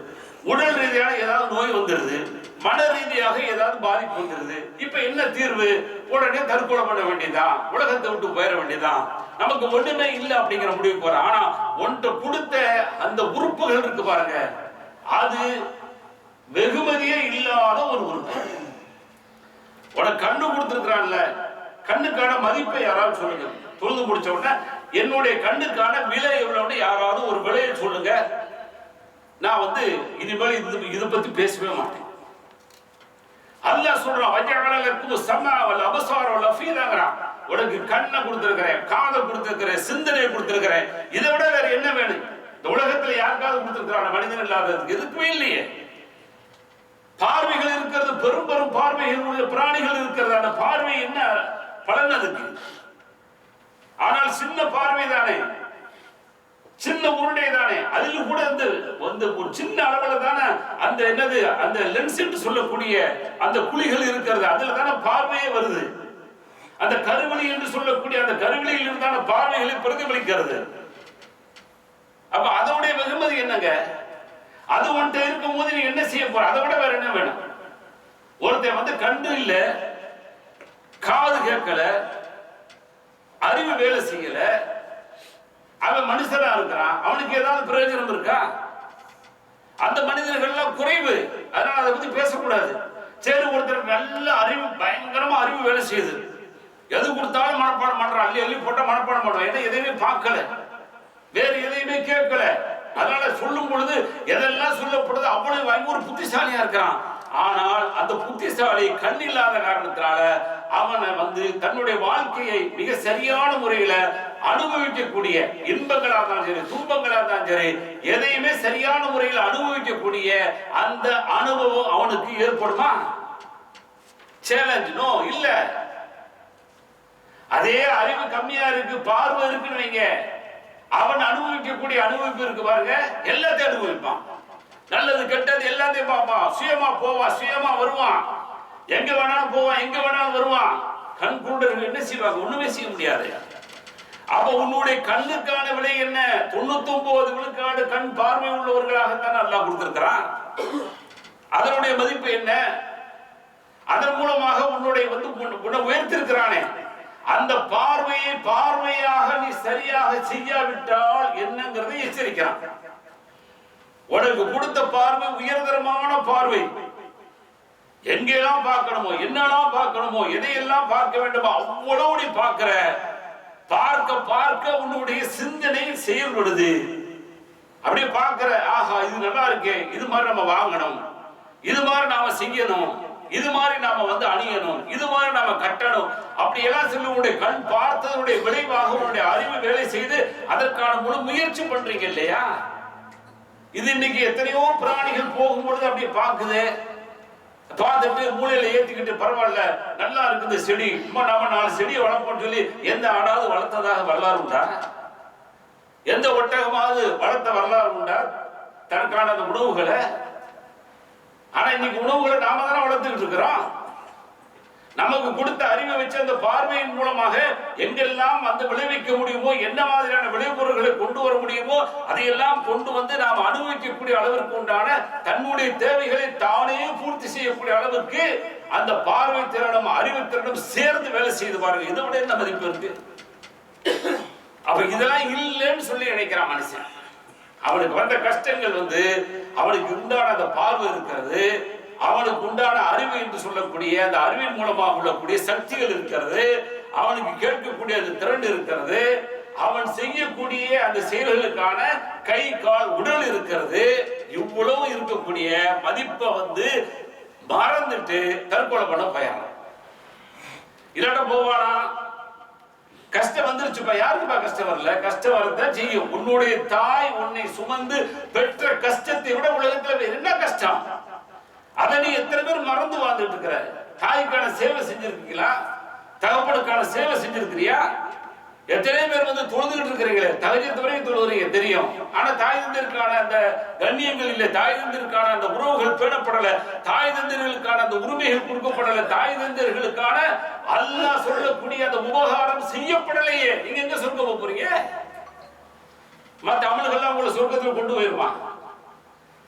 உடல் ரீதியான ஏதாவது நோய் வந்துருது, மன ரீதியாக ஏதாவது பாதிப்பு வந்துருது. இப்ப என்ன தீர்வு? உடனே தற்கொலை பண்ண வேண்டியதான், உலகத்தை விட்டு போயிட வேண்டியதான், நமக்கு ஒண்ணுமே இல்லை அப்படிங்கிற முடிவு போறான். ஆனா ஒன்றை கொடுத்த அந்த உறுப்புகள் இருக்கு பாருங்க, அது வெகுமதியே இல்லாத ஒரு உறுப்பு. உனக்கு கண்ணு கொடுத்திருக்கிறான்ல, கண்ணுக்கான மதிப்பை யாராவது சொல்லுங்க. தொழுது முடிச்ச உடனே என்னுடைய கண்ணுக்கான விலை எவ்வளவுன்னு யாராவது ஒரு விலையை சொல்லுங்க. நான் இனிமேல் இதை பத்தி பேசவே மாட்டேன். அல்லாஹ் சொல்றான், வஜஅலலக்கும் ஸமா வல் அப்சார வல் அஃபீதாங்கறான். உனக்கு கண்ணை கொடுத்திருக்கிறேன், காதை கொடுத்திருக்கிறேன், சிந்தனையை கொடுத்திருக்கிறேன். இதை விட வேற என்ன வேணும்? இந்த உலகத்துல யாருக்காவது கொடுத்திருக்கிறான் மனிதன் இல்லாததுக்கு? எதுக்குமே இல்லையே. பார்வைகள் இருக்கிறது, பெரும் பெரும் பார்வைகள் உள்ள பிராணிகள் இருக்கிறது. அந்த பார்வை என்ன பலன் அதுக்கு? ஆனால் சின்ன பார்வை தானே, சின்ன உருண்டை தானே, அதில் கண்ணு கூட வந்து ஒரு சின்ன அளவுல தானே அந்த என்னது அந்த லென்ஸ் என்று சொல்லக்கூடிய அந்த குழிகள் இருக்கிறது, அதுல தானே பார்வையே வருது. அந்த கருவிழி என்று சொல்லக்கூடிய அந்த கருவிழியில் இருந்தான பார்வைகளை பிரதிபலிக்கிறது. அப்ப அதோடைய வெகுமதி என்னங்க? அது ஒன்றை இருக்கும் போது நீ என்ன செய்ய போற? அதை விட வேற என்ன வேணும்? ஒருத்தன் வந்து கண்டு இல்ல, காது கேட்கல, அறிவு வேலை செய்யல, அவன் மனுஷனா இருக்கிறான், அவனுக்கு ஏதாவது பிரயோஜனம் இருக்கா? அந்த மனிதர்கள் குறைவு, அதனால அதை பத்தி பேசக்கூடாது. சரி, ஒருத்தர் நல்ல அறிவு, பயங்கரமா அறிவு வேலை செய்யுது, எது கொடுத்தாலும் மனப்பாடம் பண்றான், அள்ளி அள்ளி போட்டா மனப்பாடம் பண்றான், ஏன்னா எதையுமே பார்க்கல, வேறு எதையுமே கேட்கல, அதனால சொல்லும் பொழுது எதெல்லாம் சொல்லப்படுது அவ்வளவு வாங்கி ஒரு புத்திசாலியா இருக்கிறான். ஆனால் அந்த புத்திசாலி கண் இல்லாத காரணத்தினால அவனை வந்து தன்னுடைய வாழ்க்கையை மிக சரியான முறையில அனுபவிக்கக்கூடிய, இன்பங்களா இருந்தாலும் சரி துன்பங்களா இருந்தாலும் சரி, எதையுமே சரியான முறையில் அனுபவிக்கக்கூடிய அந்த அனுபவம் அவனுக்கு ஏற்படுமா? சேலஞ்ச் நோ, இல்ல. அதே அறிவு கம்மியா இருக்கு, பார்வை இருக்குன்னு வைங்க, அவன் அனுபவிக்கக்கூடிய அனுபவிப்பு இருக்கு பாருங்க, எல்லாத்தையும் அனுபவிப்பான், நல்லது கெட்டது எல்லாத்தையும் பார்ப்பான், சுயமா போவான், சுயமா வருவான், எங்க வேணாலும் போவான், எங்க வேணாலும் வருவான். கண் குருடர்கள் என்ன செய்வாங்க? ஒண்ணுமே செய்ய முடியாது. அப்ப உன்னுடைய கண்ணுக்கான விலை என்ன? 99 விழுக்காடு கண் பார்வை உள்ளவர்களாகத்தான் அல்லாஹ் கொடுத்திருக்கிறான். அதனுடைய மதிப்பு என்ன? அதன் மூலமாக உன்னுடைய வந்து உன்னை உயர்த்திருக்கிறானே, அந்த பார்வையை பார்வையாக நீ சரியாக செய்யாவிட்டால் என்னங்கிறதை எச்சரிக்கிறான். உனக்கு கொடுத்த பார்வை உயர்தரமான பார்வை, எங்கெல்லாம் பார்க்கணுமோ, என்னெல்லாம் பார்க்கணுமோ, எதையெல்லாம் பார்க்க வேண்டுமோ அவ்வளவு நீ பார்க்கிற. பார்க்க பார்க்க உன்னுடைய சிந்தனை செயல்படுது. அப்படியே பார்க்கிற, ஆஹா இது நல்லா இருக்கே, இது மாதிரி நம்ம வாங்கணும், இது மாதிரி நாம செய்யணும், இது மாதிரி நாம வந்து அணியணும், இது மாதிரி நாம கட்டணும், அப்படி எல்லாம் சொல்லி உன்னுடைய கண் பார்த்ததனுடைய விளைவாக உன்னுடைய அறிவு வேலை செய்து அதற்கான முழு முயற்சி பண்றீங்க இல்லையா? இது இன்னைக்கு எத்தனையோ பிராணிகள் போகும்பொழுது அப்படி பார்க்குது, பார்த்துட்டு மூலையில ஏத்திக்கிட்டு பரவாயில்ல நல்லா இருக்குது செடி, நாம 4 செடியை வளர்ப்போம் சொல்லி எந்த ஆடாவது வளர்த்ததாக வரலாறு உண்டா? எந்த ஒட்டகமாவது வளர்த்த வரலாறு உண்டா தனக்கான அந்த உணவுகளை? ஆனா இன்னைக்கு உணவுகளை நாம தானே வளர்த்துக்கிட்டு இருக்கிறோம். நமக்கு கொடுத்த அறிவை வச்சு அந்த பார்வையின் மூலமாக எங்கெல்லாம் அந்த விளைவிக்க முடியுமோ, என்ன மாதிரியான விளைபொருட்களை கொண்டு வர முடியுமோ அதையெல்லாம் கொண்டு வந்து நாம் அனுபவிக்கக்கூடிய அளவிற்கு உண்டான தன்னுடைய தேவைகளை தானே பூர்த்தி செய்யக்கூடிய அளவிற்கு அந்த பார்வை திறனும் அறிவு திறனும் சேர்ந்து வேலை செய்து பாருங்க. இதை விட என்ன மதிப்பு இருக்கு? அப்ப இதெல்லாம் இல்லைன்னு சொல்லி நினைக்கிறான் மனுஷன். அவனுக்கு வந்த கஷ்டங்கள் வந்து அவனுக்கு உண்டான அந்த பார்வை இருக்கிறது, அவனுக்கு உண்டான அறிவு என்று சொல்லக்கூடிய அந்த அறிவின் மூலமாக உள்ளக்கூடிய சக்திகள் இருக்கிறது, அவனுக்கு கேட்கக்கூடிய அந்த திறன் இருக்கிறது, அவன் செய்யக்கூடிய அந்த செயல்களுக்கான கை கால் உடல் இருக்கிறது. இவ்வளவு இருக்கக்கூடிய மதிப்பை வந்து மறந்துட்டு தற்கொலை பண்ண பயணம் இல்லாட்ட போவானா? கஷ்டம் வந்துருச்சுப்பா, யாருக்குப்பா கஷ்டம் வரல? கஷ்டம் வரதான் செய்யும். உன்னுடைய தாய் உன்னை சுமந்து பெற்ற கஷ்டத்தை விட உலகத்துல என்ன கஷ்டம்? அதை நீ எத்தனை பேர் மறந்து வாழ்ந்துட்டு இருக்கிற? தாய்க்கான சேவை செஞ்சிருக்கீங்களா? தகப்பனுக்கான சேவை செஞ்சிருக்கிறியா? எத்தனை பேர் வந்து தொழுதுகிட்டு இருக்கிறீங்களே, தகுதியத்தை வரைக்கும் தொழுகிறீங்க தெரியும், ஆனா தாய் தந்தருக்கான அந்த கண்ணியங்கள் இல்லை, தாய் தந்தருக்கான அந்த உறவுகள் பேணப்படல, தாய் தந்தர்களுக்கான அந்த உரிமைகள் கொடுக்கப்படல, தாய் தந்தர்களுக்கான அல்லாஹ் சொல்லக்கூடிய அந்த உபகாரம் செய்யப்படலையே. நீங்க எங்க சொர்க்கம் போறீங்க? மற்ற அமல்கள்லாம் உங்களை சொர்க்கத்தில் கொண்டு போயிருவான்.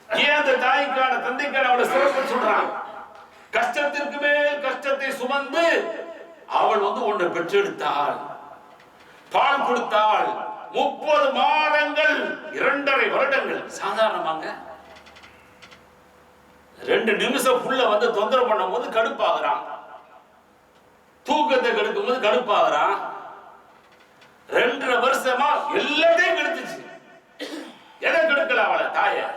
ஏன் அந்த தாய்க்கான தந்தைக்கான அவளை சிறப்பு சொல்றான்? கஷ்டத்திற்கு மேல் கஷ்டத்தை சுமந்து அவள் வந்து ஒன்றை பெற்றெடுத்தாள், பால் கொடுத்தாள். 30 மாதங்கள் 2.5 வருடங்கள். சாதாரணமாங்க 2 நிமிஷம் புள்ள வந்து தொந்தரவு பண்ணும் போது கடுப்பாகிறான், தூக்கத்தை கெடுக்கும் போது கடுப்பாகிறான். 2.5 வருஷமா எல்லாத்தையும் கெடுத்துச்சு. எதை கெடுக்கல? அவளை தாய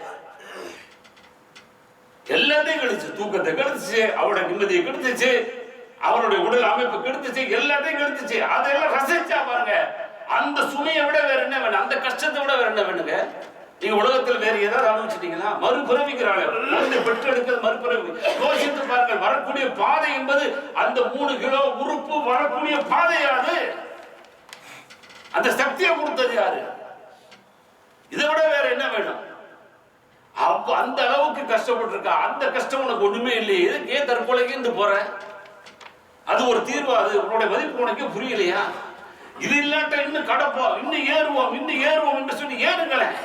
எல்லாத்தையும் கெடுச்சு, தூக்கத்தை கெடுத்துச்சு, அவளோட நிம்மதியை கெடுத்துச்சு, அவனுடைய உடல் அமைப்பு கெடுத்துச்சு, எல்லாத்தையும் கெடுத்துச்சு. அதெல்லாம் ரசிச்சா பாருங்க. அந்த சுமையை விட வேற என்ன வேணும்? அந்த கஷ்டத்தை விட வேற என்ன வேணுங்க? நீங்க உலகத்தில் வேற ஏதாவது அனுபவிச்சிட்டீங்களா? மறுபிறவிக்கிறாங்க, பெற்றெடுக்கிறது மறுபிறவி. யோசித்து பாருங்கள், வரக்கூடிய பாதை என்பது அந்த 3 கிலோ உறுப்பு வரக்கூடிய பாதையாது. அந்த சக்தியை கொடுத்தது யாரு? இதை விட வேற என்ன வேணும்? வேணும். அந்த அளவுக்கு கஷ்டப்பட்டு இருக்கா. அந்த கஷ்டம் உனக்கு ஒண்ணுமே இல்லையே, எதுக்கு ஏன் தற்கொலைக்கு இருந்து போற? அது ஒரு தீர்வா? அது உன்னுடைய மதிப்பு உனக்கு புரியலையா? இது இல்லாட்ட இன்னும் கடப்போம், இன்னும் ஏறுவோம் என்று சொல்லி ஏறுங்களேன்.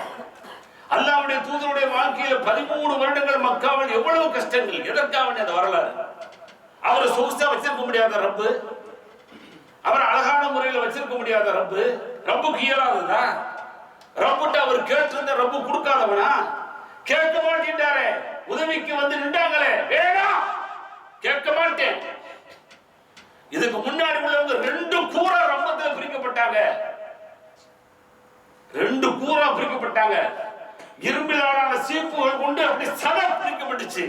அல்லாஹ்வுடைய தூதருடைய வாழ்க்கையில 13 வருடங்கள் மக்காவில் எவ்வளவு கஷ்டங்கள், எதற்காக அந்த வரலாறு? அவரை சொகுசா வச்சிருக்க முடியாத ரப்பு, அவர் அழகான முறையில் வச்சிருக்க முடியாத ரப்பு, ரப்புக்கு இயலாததா? ரப்புட்ட அவர் கேட்டிருந்த ரப்பு கொடுக்காதவனா? கேட்க மாட்டேன்டாரே, உதவிக்கு வந்து நின்றாங்களே, வேணாம் கேட்க மாட்டேன். இதுக்கு முன்னாடி உள்ளவங்க 2 கூறா ரம்பத்தில் பிரிக்கப்பட்டாங்க, 2 கூறா பிரிக்கப்பட்டாங்க. இரும்பிலான சீப்புகள் கொண்டு அப்படி சத பிரிக்கப்பட்டுச்சு.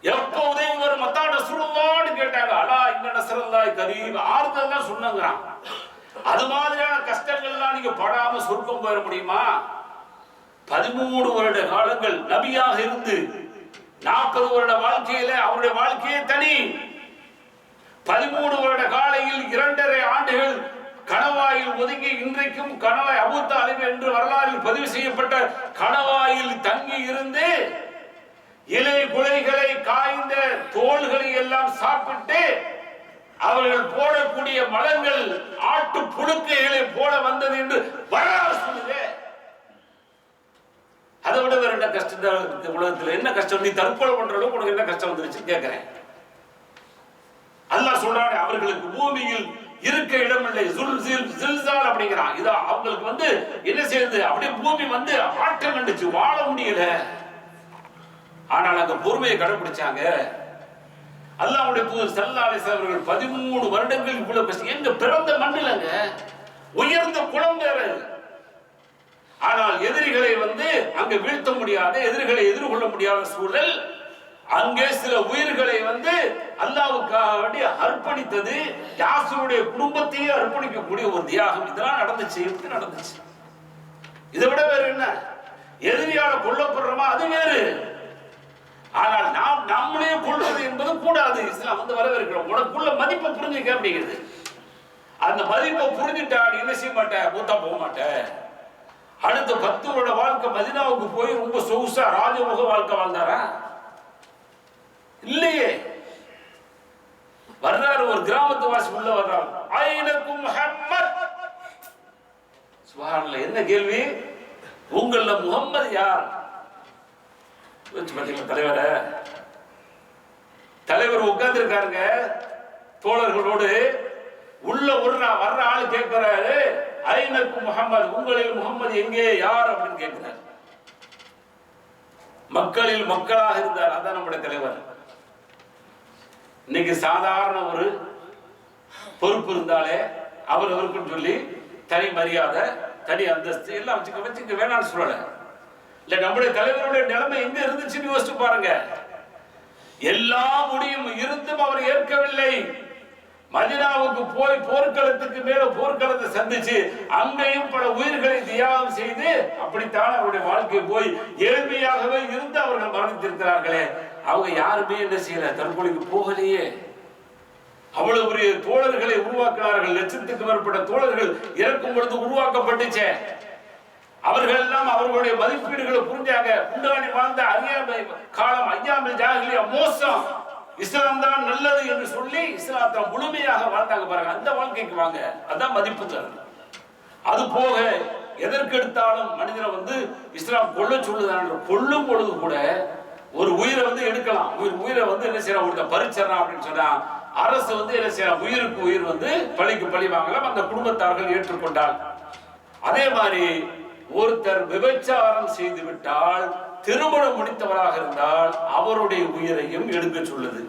எப்ப உதவி வரும் மத்தா நஸ்ருல்லாஹ்னு கேட்டாங்க. அலா இன்ன நஸ்ருல்லாஹி கரீப், ஆறுதல் தான் சொன்னாங்கறான். அது மாதிரியான கஷ்டங்கள்லாம் நீங்க படாம சொர்க்கம் போயிட முடியுமா? 13 வருட காலங்கள் நபியாக இருந்து 40 வருட வாழ்க்கையில அவருடைய வாழ்க்கையே தனி. 13 வருட காலையில் 2.5 ஆண்டுகள் கணவாயில் ஒதுங்கி இன்றைக்கும் கணவாய் அபூ தாலிப் என்று வரலாறில் பதிவு செய்யப்பட்ட கணவாயில் தங்கி இருந்து இலை குலைகளை காய்ந்த தோள்களை எல்லாம் சாப்பிட்டு அவர்கள் போடக்கூடிய மலங்கள் ஆட்டு புழுக்கைகளை போல வந்தது என்று வரலாறு சொல்லுது. அதை விட வேற என்ன கஷ்டம் உலகத்தில்? என்ன கஷ்டம்? நீ தற்கொலை பண்ற அளவுக்கு உனக்கு என்ன கஷ்டம் வந்துருச்சு கேட்கிறேன். அல்லாஹ் சொல்றாரு, அவர்களுக்கு பூமியில் இருக்க இடமில்லை, ஜில்சால் அப்படிங்கிறான். இது அவங்களுக்கு வந்து என்ன செய்யுது? அப்படியே பூமி வந்து ஆட்டம் கண்டுச்சு, வாழ முடியல. ஆனால் அந்த பொறுமையை கடைபிடிச்சாங்க. அல்லாஹ்வுடைய தூதர் ஸல்லல்லாஹு அலைஹி வஸல்லம் அவர்கள் 13 வருடங்கள் இவ்வளவு கஷ்டம். எங்க பிறந்த மண்ணிலங்க, உயர்ந்த குலம் வேற. ஆனால் எதிரிகளை வந்து அங்க வீழ்த்த முடியாத, எதிரிகளை எதிர்கொள்ள முடியாத சூழல். அங்கே சில உயிர்களை வந்து அல்லாஹ்வுக்காக வேண்டி அர்ப்பணித்தது, யாசருடைய குடும்பத்தையே அர்ப்பணிக்கக்கூடிய ஒரு தியாகம். இதெல்லாம் நடந்துச்சு. எப்படி நடந்துச்சு? இதை விட வேற என்ன? எதிரியால கொல்லப்படுறோமா, அது வேறு. ஆனால் நாம் நம்மளே கொள்வது என்பது கூடாது. இஸ்லாம் வந்து வரவேற்கிறோம். உனக்குள்ள மதிப்பை புரிஞ்சுக்க அப்படிங்கிறது. அந்த மதிப்பை புரிஞ்சுட்டா நீ என்ன செய்ய மாட்டேன், மூத்தா போக மாட்டேன். அடுத்த 10 வருட வாழ்க்கை மதீனாவுக்கு போய் ரொம்ப சொகுசா ராஜமுக வாழ்க்கை வாழ்ந்தாரா? இல்லையே. வர்றாரு, ஒரு கிராமத்து வாசி உள்ள வர்றாரு. ஐனக்கும் முஹம்மத். சுப்ஹானல்லாஹ், என்ன கேள்வி? உங்கள முகம்மது யார்? தலைவர் உட்கார்ந்து இருக்காருங்க தோழர்களோடு. உள்ள வர்ற ஆளு கேட்கிறாரு, ஐனக்கும் முஹம்மது, உங்களில் முகம்மது எங்கே, யார் அப்படின்னு கேட்கிறார். மக்களில் மக்களாக இருந்தார். அதான் நம்முடைய தலைவர். இன்னைக்கு சாதாரண ஒரு பொறுப்பு இருந்தாலே அவருக்குன்னு சொல்லி தனி மரியாதை, தனி அந்தஸ்து எல்லாம் வச்சுக்க வேணாம்னு சொல்லல. இல்ல, நம்முடைய தலைவருடைய நிலைமை எங்க இருந்துச்சுன்னு யோசிச்சு பாருங்க. எல்லா முடியும் இருந்தும் அவர் ஏற்கவில்லை. மதீனாவுக்கு போய் போர்க்களத்துக்கு மேல போர்க்களத்தை சந்திச்சு அங்கேயும் பல உயிர்களை தியாகம் செய்து அப்படித்தான் அவருடைய வாழ்க்கை போய் ஏழ்மையாகவே இருந்து அவர்கள் மரணித்திருக்கிறார்களே. அவங்க யாருமே என்ன செய்யல, தற்கொலைக்கு போகலையே. அவ்வளவு பெரிய தோழர்களை உருவாக்கினார்கள். லட்சத்துக்கு மேற்பட்ட தோழர்கள் இறக்கும் பொழுது உருவாக்கப்பட்டுச்சே. அவர்கள் எல்லாம் அவர்களுடைய மதிப்பீடுகளை புரிஞ்சாங்க. முன்னாடி வாழ்ந்த அறியாமை காலம், ஐயாமில் ஜாஹிலியா, மோசம், இஸ்லாம் தான் நல்லது என்று சொல்லி இஸ்லாத்தை முழுமையாக வாழ்ந்தாங்க பாருங்க. அந்த வாழ்க்கைக்கு வாங்க, அதான் மதிப்பு தரும். அது போக எதற்கு எடுத்தாலும் மனிதனை வந்து இஸ்லாம் கொல்ல சொல்லுதான். கொல்லும் பொழுது கூட ஒரு உயிரை வந்து எடுக்கலாம். உயிரை வந்து என்ன செய்யலாம், ஒருத்த பறிச்சிடறான் அப்படின்னு சொன்னா அரசு வந்து என்ன செய்யலாம், உயிருக்கு உயிர் வந்து பழிக்கு பழி வாங்கலாம். அந்த குடும்பத்தார்கள் ஏற்றுக்கொண்டால். அதே மாதிரி ஒருத்தர் விபச்சாரம் செய்து விட்டால், திருமணம் முடித்தவராக இருந்தால் அவருடைய உயிரையும் எடுக்க சொல்லுது.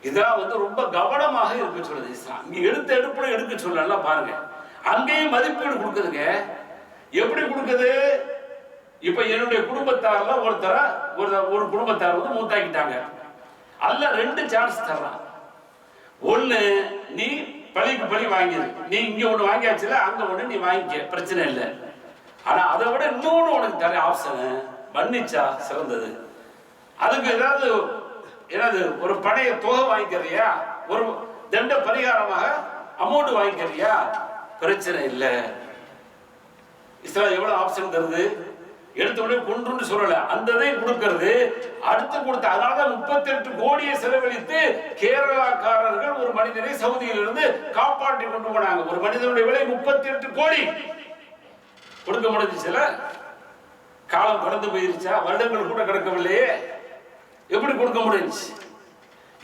இதான் வந்து ரொம்ப கவனமாக இருக்க சொல்லுது இஸ்லாம். இங்க எடுப்புல எடுக்க சொல்ல பாருங்க. அங்கேயும் மதிப்பீடு கொடுக்குதுங்க. எப்படி கொடுக்குது? இப்ப என்னுடைய குடும்பத்தார்ல ஒரு குடும்பத்தார் வந்து மூத்தாக்கிட்டாங்க. அல்ல 2 சான்ஸ் தர்றான். ஒண்ணு, நீ பழிக்கு பழி வாங்கிடு. நீ இங்க ஒண்ணு வாங்கியாச்சுல, அங்க ஒண்ணு நீ வாங்கிக்க, பிரச்சனை இல்லை. ஆனா அதை விட இன்னொன்னு உனக்கு தர ஆப்ஷன், மன்னிச்சா சிறந்தது. அதுக்கு ஏதாவது ஒரு பழைய தொகை வாங்கிக்கிறியா, ஒரு தண்ட பரிகாரமாக அமௌண்ட் வாங்கிக்கிறியா, பிரச்சனை இல்லை. இஸ்லாம் எவ்வளவு ஆப்ஷன் தருது? எடுத்தோடனே கொன்றுன்னு சொல்லல, அந்த இதை கொடுக்கிறது அடுத்து கொடுத்த. அதனாலதான் 38 கோடியை செலவழித்து கேரளாக்காரர்கள் ஒரு மனிதனை சவுதியிலிருந்து காப்பாற்றி கொண்டு போனாங்க. ஒரு மனிதனுடைய விலை 38 கோடி. கொடுக்க முடிஞ்சுச்சுல? காலம் கடந்து போயிருச்சா? வருடங்கள் கூட கிடக்கவில்லையே. எப்படி கொடுக்க முடிஞ்சு?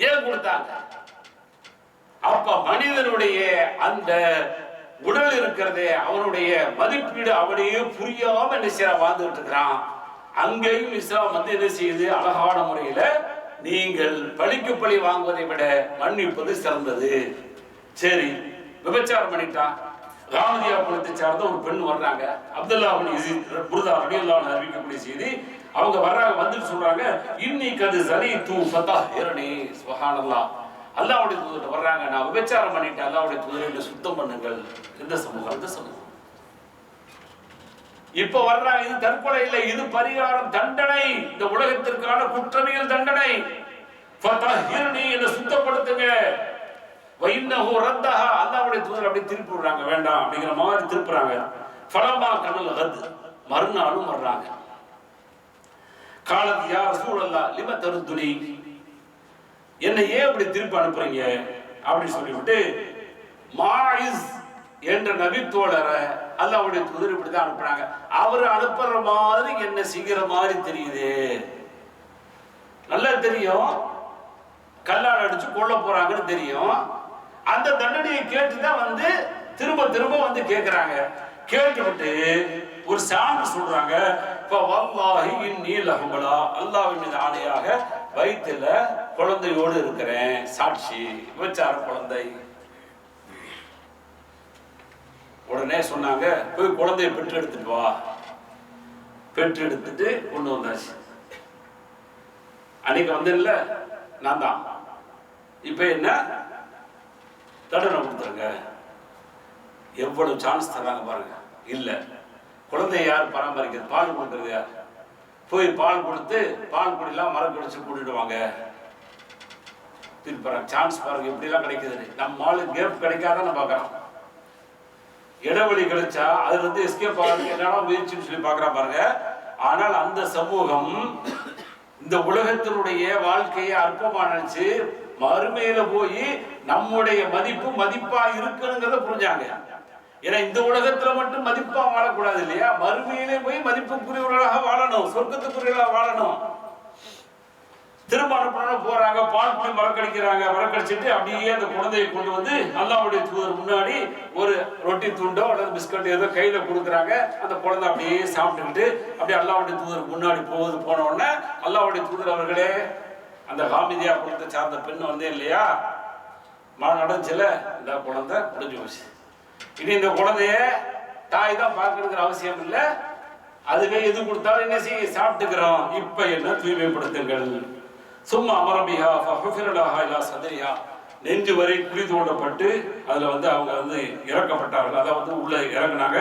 ஏன் கொடுத்தாங்க? அப்ப மனிதனுடைய அந்த உடல் இருக்கிறதே, அவனுடைய மதிப்பீடு அவனையே புரியாம என்ன செய்ய வாழ்ந்துட்டு இருக்கிறான். அங்கேயும் இஸ்லாம் வந்து என்ன செய்யுது, அழகான முறையில நீங்கள் பழிக்கு பழி வாங்குவதை விட மன்னிப்பது சிறந்தது. சரி, விபச்சாரம் பண்ணிட்டான். ராமதியா குலத்தை சார்ந்த ஒரு பெண் வர்றாங்க, அப்துல்லா புர்தா ரலியல்லாஹு அறிவிக்கக்கூடிய செய்தி. அவங்க வர்றாங்க, வந்துட்டு சொல்றாங்க, இன்னைக்கு அது சரி தூ ஃபதஹிர்னி சுப்ஹானல்லாஹ். அல்லாஹ்வுடைய தூதர் வர்றாங்க, நான் விபச்சாரம் பண்ணிட்டேன், அல்லாஹ்வுடைய தூதரை சுத்தம் பண்ணுங்கள். இந்த சமூகம், இந்த சமூகம் இப்ப வர்றாங்க. இது தற்கொலை இல்லை, இது பரிகாரம், தண்டனை, இந்த உலகத்திற்கான குற்றவியல் தண்டனை. ஃபதஹிர்னி, என்ன சுத்தப்படுத்துங்க. வைன்னஹு ரத்தஹா, அல்லாஹ்வுடைய தூதர் அப்படி திருப்பி விடுறாங்க, வேண்டாம் அப்படிங்கிற மாதிரி திருப்புறாங்க. ஃபலமா கனல் கத், மறுநாளும் வர்றாங்க. காலத் யா ரசூலல்லாஹ் லிம தருதுனி, என்ன ஏன் இப்படி திருப்பி அனுப்புறீங்க அப்படின்னு சொல்லிவிட்டு மாயிஸ் என்ற நபி தோழரை அல்லாஹ்வுடைய தூதர் இப்படிதான் அனுப்புறாங்க. அவர் அனுப்புற மாதிரி என்ன செய்கிற மாதிரி தெரியுது. நல்லா தெரியும், கல்லால் அடிச்சு கொல்ல போறாங்கன்னு தெரியும். அந்த தண்டனையை கேட்டுதான் வந்து திரும்ப திரும்ப வந்து கேட்கிறாங்க. கேட்டுவிட்டு ஒரு சான்று சொல்றாங்க, அல்லாஹ்வின் மீது ஆணையாக வயிற்றுல குழந்தையோடு இருக்கிறேன், சாட்சி, விபச்சார குழந்தை. உடனே சொன்னாங்க, போய் குழந்தைய பெற்று எடுத்துட்டு வா. பெற்று எடுத்துட்டு கொண்டு வந்தாச்சு. அன்னைக்கு வந்து இல்ல நான் தான். இப்ப என்ன தண்டனை கொடுத்துருங்க. எவ்வளவு சான்ஸ் தராங்க பாருங்க. இல்ல, குழந்தைய யார் பராமரிக்கிறது, பால் கொடுக்கறது யார்? போய் பால் கொடுத்து பால் குடிலாம் மரக்கடிச்சு கூட்டிடுவாங்க. திருப்பறாங்க. சான்ஸ் பாருங்க எப்படி எல்லாம் கிடைக்குது. நம்ம ஆளு கேப் கிடைக்காதான் பாக்குறோம். இடைவெளி கிடைச்சா அதுல இருந்து எஸ்கேப் ஆகிறதுக்கு என்னன்னா முயற்சின்னு சொல்லி பாக்குறா பாருங்க. ஆனால் அந்த சமூகம் இந்த உலகத்தினுடைய வாழ்க்கையை அற்பமா நினைச்சு மறுமையில போய் நம்முடைய மதிப்பு மதிப்பா இருக்குங்கிறத புரிஞ்சாங்க. ஏன்னா இந்த உலகத்துல மட்டும் மதிப்பா வாழக்கூடாது இல்லையா, மறுமையிலே போய் மதிப்புக்குரியவர்களாக வாழணும், சொர்க்கத்துக்குரியவர்களாக வாழணும். திரும்ப அனுப்பணும் போறாங்க, பால் குடி மரக்கடிக்கிறாங்க. மரக்கடிச்சிட்டு அப்படியே அந்த குழந்தையை கொண்டு வந்து அல்லாஹ்வுடைய தூதர் முன்னாடி ஒரு ரொட்டி துண்டோ அல்லது பிஸ்கட் ஏதோ கையில கொடுக்குறாங்க. அந்த குழந்தை அப்படியே சாப்பிட்டுக்கிட்டு அப்படியே அல்லாஹ்வுடைய தூதருக்கு முன்னாடி போன உடனே அல்லாஹ்வுடைய தூதர் அவர்களே, அந்த ஹாமிதியா குலத்தை சார்ந்த பெண் வந்து இல்லையா, மழை நடந்துச்சுல, இந்த குழந்தை முடிஞ்சு போச்சு. இனி இந்த குழந்தைய தாய் தான் பார்க்கணுங்கிற அவசியம் இல்லை, அதுவே எது கொடுத்தாலும் என்ன செய்ய சாப்பிட்டுக்கிறோம். இப்ப என்ன தூய்மைப்படுத்துங்கள். சும்மா அமரபிஹா ஃபஹுஃபிரலஹா இலா சத்ரிஹா, நெஞ்சு வரை குழி தோண்டப்பட்டு அதுல வந்து அவங்க வந்து இறக்கப்பட்டார்கள். அதாவது உள்ள இறங்கினாங்க.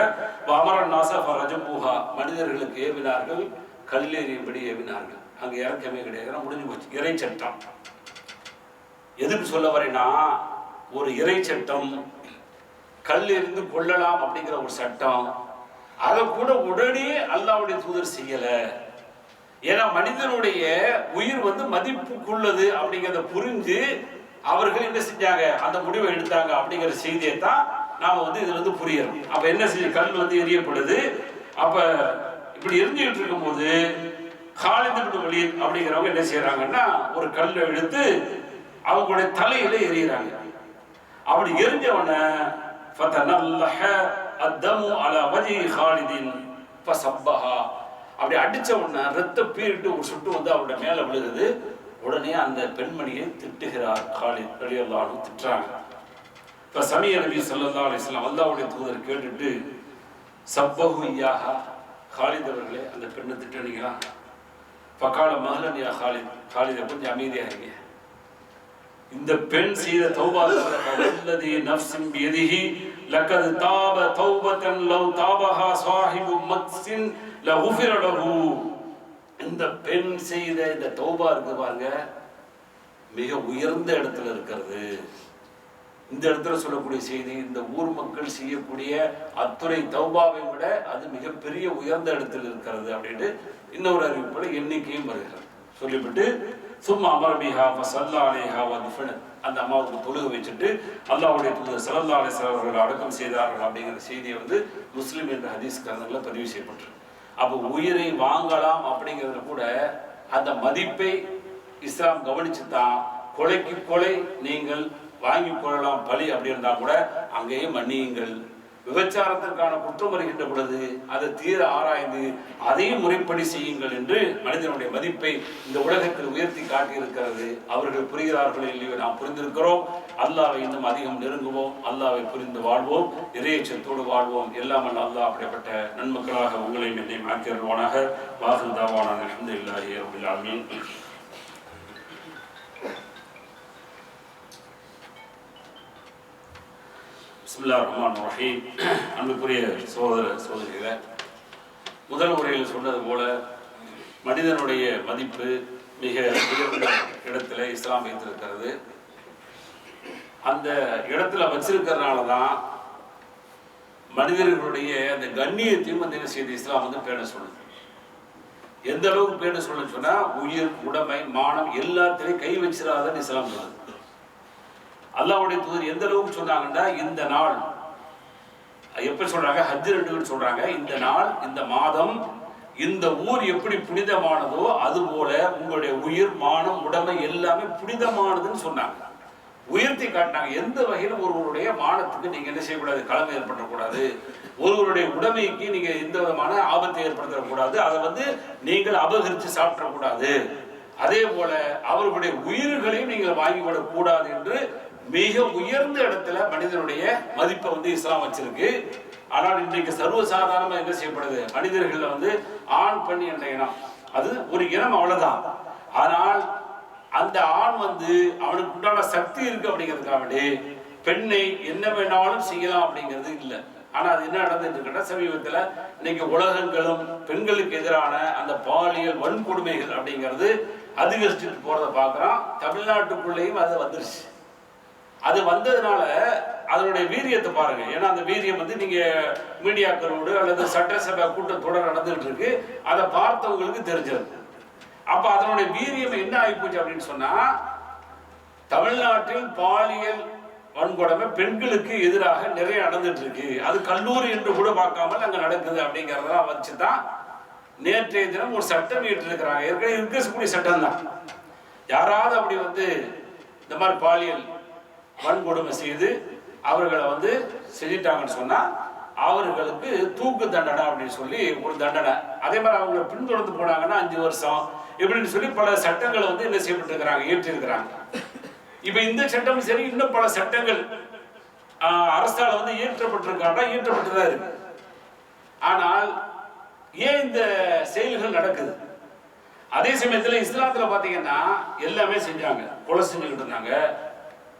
அமரன் நாச ஃபரஜபூஹா, மனிதர்களுக்கு ஏவினார்கள், கல்லெறியும்படி ஏவினார்கள். அங்க இறக்கமே கிடையாது, முடிஞ்சு போச்சு. இறை சட்டம் எதுக்கு சொல்ல வரேன்னா, ஒரு இறை சட்டம், கல் எறிந்து கொள்ளலாம் அப்படிங்கிற ஒரு சட்டம், அதை கூட உடனே அல்லாஹ்வுடைய தூதர் செய்யல. ஏன்னா மனிதனுடைய உயிர் வந்து மதிப்புக்குள்ளது அப்படிங்கிறத புரிஞ்சு அவர்கள் என்ன செஞ்சாங்க, அந்த முடிவை எடுத்தாங்க அப்படிங்கிற செய்தியை தான் நாம வந்து இதுல இருந்து புரியணும். அப்ப என்ன செய்ய, கல் வந்து எரியப்படுது. அப்ப இப்படி எரிஞ்சுக்கிட்டு இருக்கும் போது காலித் இப்னு வலீத் அப்படிங்கிறவங்க என்ன செய்யறாங்கன்னா, ஒரு கல்லை எடுத்து அவங்களுடைய தலையில எறிகிறாங்க. அப்படி எரிஞ்ச உடனே ஃபதனல்லஹ அத்தமு அலா வஜி காலிதின் ஃபஸப்பஹா, அப்படி அடிச்ச உடனே ரத்த பீரிட்டு ஒரு சுட்டு வந்து அவருடைய மேல விழுகுது. உடனே அந்த பெண்மணியை திட்டுகிறார் காலித் ரலியல்லாஹு அன்ஹு, திட்டுறாங்க. இப்ப சமீய நபி ஸல்லல்லாஹு அலைஹி வஸல்லம் அல்லாஹ்வுடைய தூதர் கேட்டுட்டு, சப்பஹு இய்யாஹா, காலித் அவர்களே அந்த பெண்ணை திட்டுனீங்களா? ஃபகால மஹலன் யா காலித், காலித் கொஞ்சம் அமைதியா இருங்க. இந்த பெண் செய்த தௌபா அல்லதி நஃப்ஸின் பியதிஹி லகத் தாப தௌபத்தன் லவ் தாபஹா ஸாஹிபு மக்ஸின் லகுஃபிர லஹு. இந்த பெண் செய்த இந்த தௌபா இருக்கு பாருங்க, மிக உயர்ந்த இடத்துல இருக்கிறது. இந்த இடத்துல சொல்லக்கூடிய செய்தி, இந்த ஊர் மக்கள் செய்யக்கூடிய அத்துணை தௌபாவை விட அது மிகப்பெரிய உயர்ந்த இடத்தில் இருக்கிறது அப்படின்ட்டு இன்னொரு அறிவிப்போட எண்ணிக்கையும் வருகிறது. சொல்லிவிட்டு சும்மா அமரபிஹா சல்லா அலேஹா வதுஃபன, அந்த அம்மாவுக்கு தொழுக வச்சுட்டு அல்லாஹ்வுடைய தூதர் ஸல்லல்லாஹு அலைஹி வஸல்லம் அவர்கள் அடக்கம் செய்தார்கள் அப்படிங்கிற செய்தியை வந்து முஸ்லிம் என்ற ஹதீஸ் கிரந்தங்களில் பதிவு செய்யப்பட்டிருக்கு. அப்போ உயிரை வாங்கலாம் அப்படிங்கிறதுல கூட அந்த மதிப்பை இஸ்லாம் கவனிச்சு தான் கொலைக்கு கொலை நீங்கள் வாங்கி கொள்ளலாம் பலி அப்படி இருந்தா கூட அங்கேயே மன்னியுங்கள். விபச்சாரத்திற்கான குற்றம் வருகின்ற பொழுது அதை தீர ஆராய்ந்து அதையும் முறைப்படி செய்யுங்கள் என்று மனிதனுடைய மதிப்பை இந்த உலகத்தில் உயர்த்தி காட்டியிருக்கிறது. அவர்கள் புரிகிறார்கள் இல்லையோ, நாம் புரிந்திருக்கிறோம். அல்லாஹ்வை இன்னும் அதிகம் நெருங்குவோம், அல்லாஹ்வை புரிந்து வாழ்வோம், இறையச்சத்தோடு வாழ்வோம். எல்லாம் அல்லாஹ் அப்படிப்பட்ட நன்மக்களாக உங்களையும் என்னையும் ஆக்கியருள்வானாக. வாஹிர் தாவானா அல்ஹம்துலில்லாஹி ரப்பில் ஆலமீன். பிஸ்மில்லாஹிர் ரஹ்மானிர் ரஹீம். அன்புக்குரிய சகோதர சகோதரிகளே, முதல் உரையில் சொன்னது போல மனிதனுடைய மதிப்பு மிக உயர்ந்த இடத்துல இஸ்லாம் வைத்திருக்கிறது. அந்த இடத்துல வச்சிருக்கிறதுனால தான் மனிதர்களுடைய அந்த கண்ணியத்தையும் அந்த என்ன செய்து இஸ்லாம் வந்து பேண சொல்லுது. எந்த அளவுக்கு பேண சொல்லுன்னு சொன்னா, உயிர், உடைமை, மானம் எல்லாத்திலையும் கை வச்சிடாதன்னு இஸ்லாம் சொல்லுது. அல்லாஹ்வுடைய தூதர் எந்த அளவுக்கு சொன்னாங்கன்னா, இந்த நாள் எப்படி சொல்றாங்க, ஹஜ் 2 சொல்றாங்க, இந்த நாள், இந்த மாதம், இந்த ஊர் எப்படி புனிதமானதோ அது போல உங்களுடைய உயிர், மானம், உடைமை எல்லாமே புனிதமானதுன்னு சொன்னாங்க. உயர்த்தி காட்டினாங்க. எந்த வகையிலும் ஒருவருடைய மானத்துக்கு நீங்க என்ன செய்யக்கூடாது, களம் ஏற்படுத்தக்கூடாது. ஒருவருடைய உடைமைக்கு நீங்க எந்த விதமான ஆபத்தை ஏற்படுத்தக்கூடாது. அதை வந்து நீங்கள் அபகரித்து சாப்பிடக்கூடாது. அதே போல அவர்களுடைய உயிர்களையும் நீங்கள் வாங்கிவிடக் கூடாது என்று மிக உயர்ந்த இடத்துல மனிதனுடைய மதிப்பை வந்து இஸ்லாம் வச்சிருக்கு. ஆனால் இன்றைக்கு சர்வசாதாரணமா என்ன செய்யப்படுது, மனிதர்கள்ல வந்து ஆண் பெண் என்ற இனம், அது ஒரு இனம், அவ்வளவுதான். ஆனால் அந்த ஆண் வந்து அவனுக்கு உண்டான சக்தி இருக்கு அப்படிங்கிறதுக்காக வேண்டி பெண்ணை என்ன வேணாலும் செய்யலாம் அப்படிங்கிறது இல்லை. ஆனா அது என்ன நடந்துட்டு இருக்குன்னா, சமீபத்துல இன்னைக்கு உலகங்களும் பெண்களுக்கு எதிரான அந்த பாலியல் வன்கொடுமைகள் அப்படிங்கிறது அதிகரிச்சுட்டு போறதை பார்க்கிறோம். தமிழ்நாட்டுக்குள்ளேயும் அது வந்துருச்சு. அது வந்ததுனால அதனுடைய வீரியத்தை பாருங்க. ஏன்னா அந்த வீரியம் வந்து நீங்க மீடியாக்களோடு அல்லது சட்டசபை கூட்டத்தொடர் நடந்துட்டு இருக்கு, அதை பார்த்தவங்களுக்கு தெரிஞ்சிருக்கு. அப்ப அதனுடைய வீரியம் என்ன ஆகிப்போச்சு அப்படின்னு சொன்னா, தமிழ்நாட்டில் பாலியல் வன்கொடுமை பெண்களுக்கு எதிராக நிறைய நடந்துட்டு இருக்கு. அது கல்லூரி என்று கூட பார்க்காமல் அங்க நடக்குது அப்படிங்கறதெல்லாம் வச்சுதான் நேற்றைய தினம் ஒரு சட்டம் இயற்றிருக்கிறாங்க. ஏற்கனவே இருக்கக்கூடிய சட்டம் தான். யாராவது அப்படி வந்து இந்த மாதிரி பாலியல் வன்கொடுமை செய்து அவர்களை வந்து செஞ்சிட்டாங்கன்னு சொன்னா அவர்களுக்கு தூக்கு தண்டனை அப்படின்னு சொல்லி ஒரு தண்டனை. அதே மாதிரி அவங்களை பின்தொடர்ந்து போனாங்கன்னா 5 வருஷம் இப்படின்னு சொல்லி பல சட்டங்களை வந்து என்ன செய்யப்பட்டிருக்கிறாங்க, இயற்றிருக்கிறாங்க. இப்ப இந்த சட்டம் சரி, இன்னும் பல சட்டங்கள் அரசால வந்து இயற்றப்பட்டிருக்காங்க, இருக்கு. ஆனால் ஏன் இந்த செயல்கள் நடக்குது? அதே சமயத்துல இஸ்லாத்துல பாத்தீங்கன்னா எல்லாமே செஞ்சாங்க. கொலை செஞ்சுக்கிட்டு இருந்தாங்க,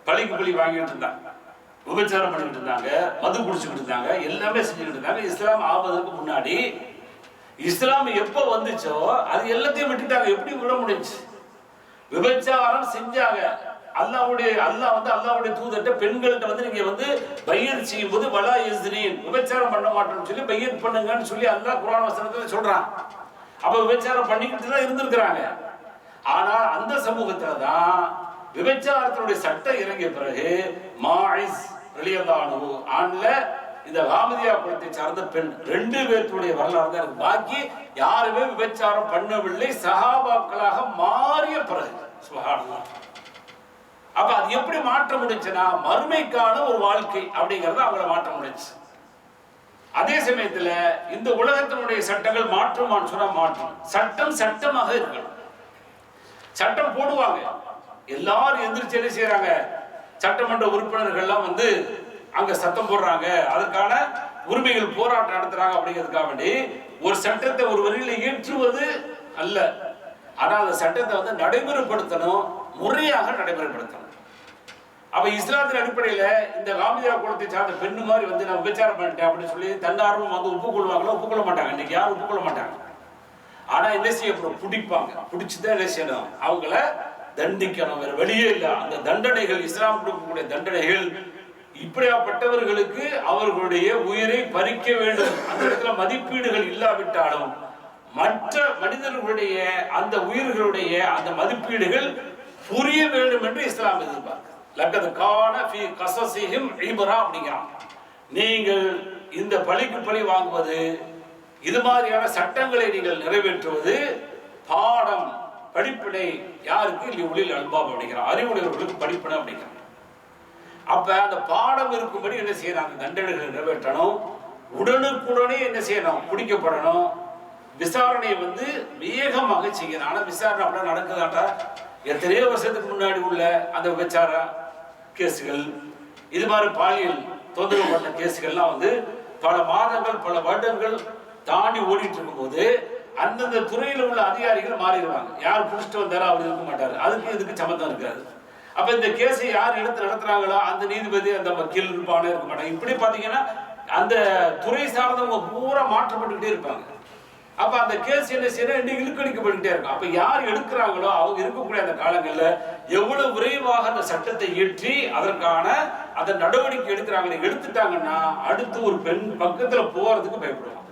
பழிக்கு பழி வாங்கிட்டு இருந்தாங்க, விபச்சாரம் பண்ணிட்டு இருந்தாங்க, மது குடிச்சுக்கிட்டு இருந்தாங்க, எல்லாமே செஞ்சுக்கிட்டு இருந்தாங்க. இஸ்லாம் ஆவதற்கு முன்னாடி இஸ்லாம் எப்ப வந்துச்சோ அது எல்லாத்தையும் விட்டுட்டாங்க. எப்படி விட முடிஞ்சு? விபச்சாரம் செஞ்சாங்க. அல்லாஹ் வந்து அல்லாஹ்வுடைய தூதர்ட்ட பெண்கள்கிட்ட வந்து நீங்க வந்து பையத் செய்யும் போது வலா யஸ்ரீன், விபச்சாரம் பண்ண மாட்டோம்னு சொல்லி பையத் பண்ணுங்கன்னு சொல்லி அல்லாஹ் குர்ஆன் வசனத்துல சொல்றான். அப்ப விபச்சாரம் பண்ணிக்கிட்டு தான் இருந்திருக்கிறாங்க. ஆனால் அந்த சமூகத்துல தான் விபச்சாரத்தினுடைய சட்டம் இறங்கிய பிறகு மாயிஸ் ரலியல்லாஹு அன்ஹு ஆண்ல இந்த காமதியா குலத்தை சார்ந்த பெண் 2 பேருடைய வரலாறு தான் இருக்கு. பாக்கி யாருமே விபச்சாரம் பண்ணவில்லை சஹாபாக்களாக மாறிய பிறகு. சுப்ஹானல்லாஹ். அப்ப அது எப்படி மாற்ற முடிஞ்சுன்னா, மறுமைக்கான ஒரு வாழ்க்கை அப்படிங்கறத அவங்கள மாற்ற முடிஞ்சு. அதே சமயத்துல இந்த உலகத்தினுடைய சட்டங்கள் மாற்றுமான்னு சொன்னா மாற்றும். சட்டம் சட்டமாக இருக்கணும். சட்டம் போடுவாங்க, எல்லாரும் எந்திரிச்சு என்ன செய்யறாங்க, சட்டமன்ற உறுப்பினர்கள்லாம் வந்து அங்க சத்தம் போடுறாங்க, அதுக்கான உரிமைகள் போராட்டம் நடத்துறாங்க. அப்படிங்கிறதுக்காக வேண்டி ஒரு சட்டத்தை ஒரு வரியில ஏற்றுவது அல்ல, ஆனா அந்த சட்டத்தை வந்து நடைமுறைப்படுத்தணும், முறையாக நடைமுறைப்படுத்தணும். அப்ப இஸ்லாத்தின் அடிப்படையில இந்த காமதியா குலத்தை சார்ந்த பெண்ணு மாதிரி வந்து நான் விபச்சாரம் பண்ணிட்டேன் அப்படின்னு சொல்லி தன்னார்வம் வந்து ஒப்புக்கொள்வாங்களோ? ஒப்புக்கொள்ள மாட்டாங்க. இன்னைக்கு யாரும் ஒப்புக்கொள்ள மாட்டாங்க. ஆனா என்ன செய்யப்படும், பிடிப்பாங்க. பிடிச்சுதான் என்ன செய்யணும், அவங்கள தண்டிக்கணும், வேற வழியே இல்லை. அந்த தண்டனைகள், இஸ்லாம் கொடுக்கக்கூடிய தண்டனைகள் இப்படியாப்பட்டவர்களுக்கு அவர்களுடைய உயிரை பறிக்க வேண்டும். அந்த இடத்துல மதிப்பீடுகள் இல்லாவிட்டாலும் மற்ற மனிதர்களுடைய அந்த உயிர்களுடைய அந்த மதிப்பீடுகள் புரிய வேண்டும் என்று இஸ்லாம் எதிர்பார்க்கிறது. லக்கத் கான ஃபீ கஸஸிஹிம் இப்ரா அப்படிங்கிறான். நீங்கள் இந்த பழிக்கு பழி வாங்குவது, இது மாதிரியான சட்டங்களை நீங்கள் நிறைவேற்றுவது பாடம், படிப்பினை யாருக்கு? லிஉலில் அல்பாப் அப்படிங்கிறான், அறிவுடையவர்களுக்கு படிப்பினை அப்படிங்கிறான். அப்ப அந்த பாடம் இருக்கும்படி என்ன செய்யறாங்க? தண்டனைகளை நிறைவேற்றணும். உடனுக்குடனே என்ன செய்யணும்? பிடிக்கப்படணும். விசாரணையை வேகமாக செய்யணும். ஆனா விசாரணை அப்படியே நடக்குதாட்டா? எத்தனையோ வருஷத்துக்கு முன்னாடி உள்ள அந்த விபச்சார கேஸுகள், இது மாதிரி பாலியல் தொந்தரவு பண்ண கேஸுகள்லாம் பல மாதங்கள் பல வருடங்கள் தாண்டி ஓடிட்டு இருக்கும் போது அந்தந்த துறையில் உள்ள அதிகாரிகள் மாறிடுவாங்க. யார் புடிச்சிட்டு வந்தாரோ அவர் இருக்க மாட்டாரு. அதுக்கு இதுக்கு சம்மந்தம் இருக்காது. அப்ப இந்த கேஸை யார் எடுத்து நடத்துறாங்களோ அந்த நீதிபதி அந்த வக்கீல் இருப்பானே இருக்க மாட்டாங்க. இப்படி பாத்தீங்கன்னா அந்த துறை சார்ந்தவங்க பூரா மாற்றப்பட்டுக்கிட்டே இருப்பாங்க. அப்ப அந்த கேஸ் என்ன செய்யணும்? இழுக்கடிக்கப்பட்டுட்டே இருக்கும். அப்ப யார் எடுக்கிறாங்களோ அவங்க இருக்கக்கூடிய அந்த காலங்கள்ல எவ்வளவு விரைவாக அந்த சட்டத்தை இயற்றி அதற்கான அந்த நடவடிக்கை எடுக்கிறாங்க. எடுத்துட்டாங்கன்னா அடுத்து ஒரு பெண் பக்கத்துல போறதுக்கு பயப்படுவாங்க.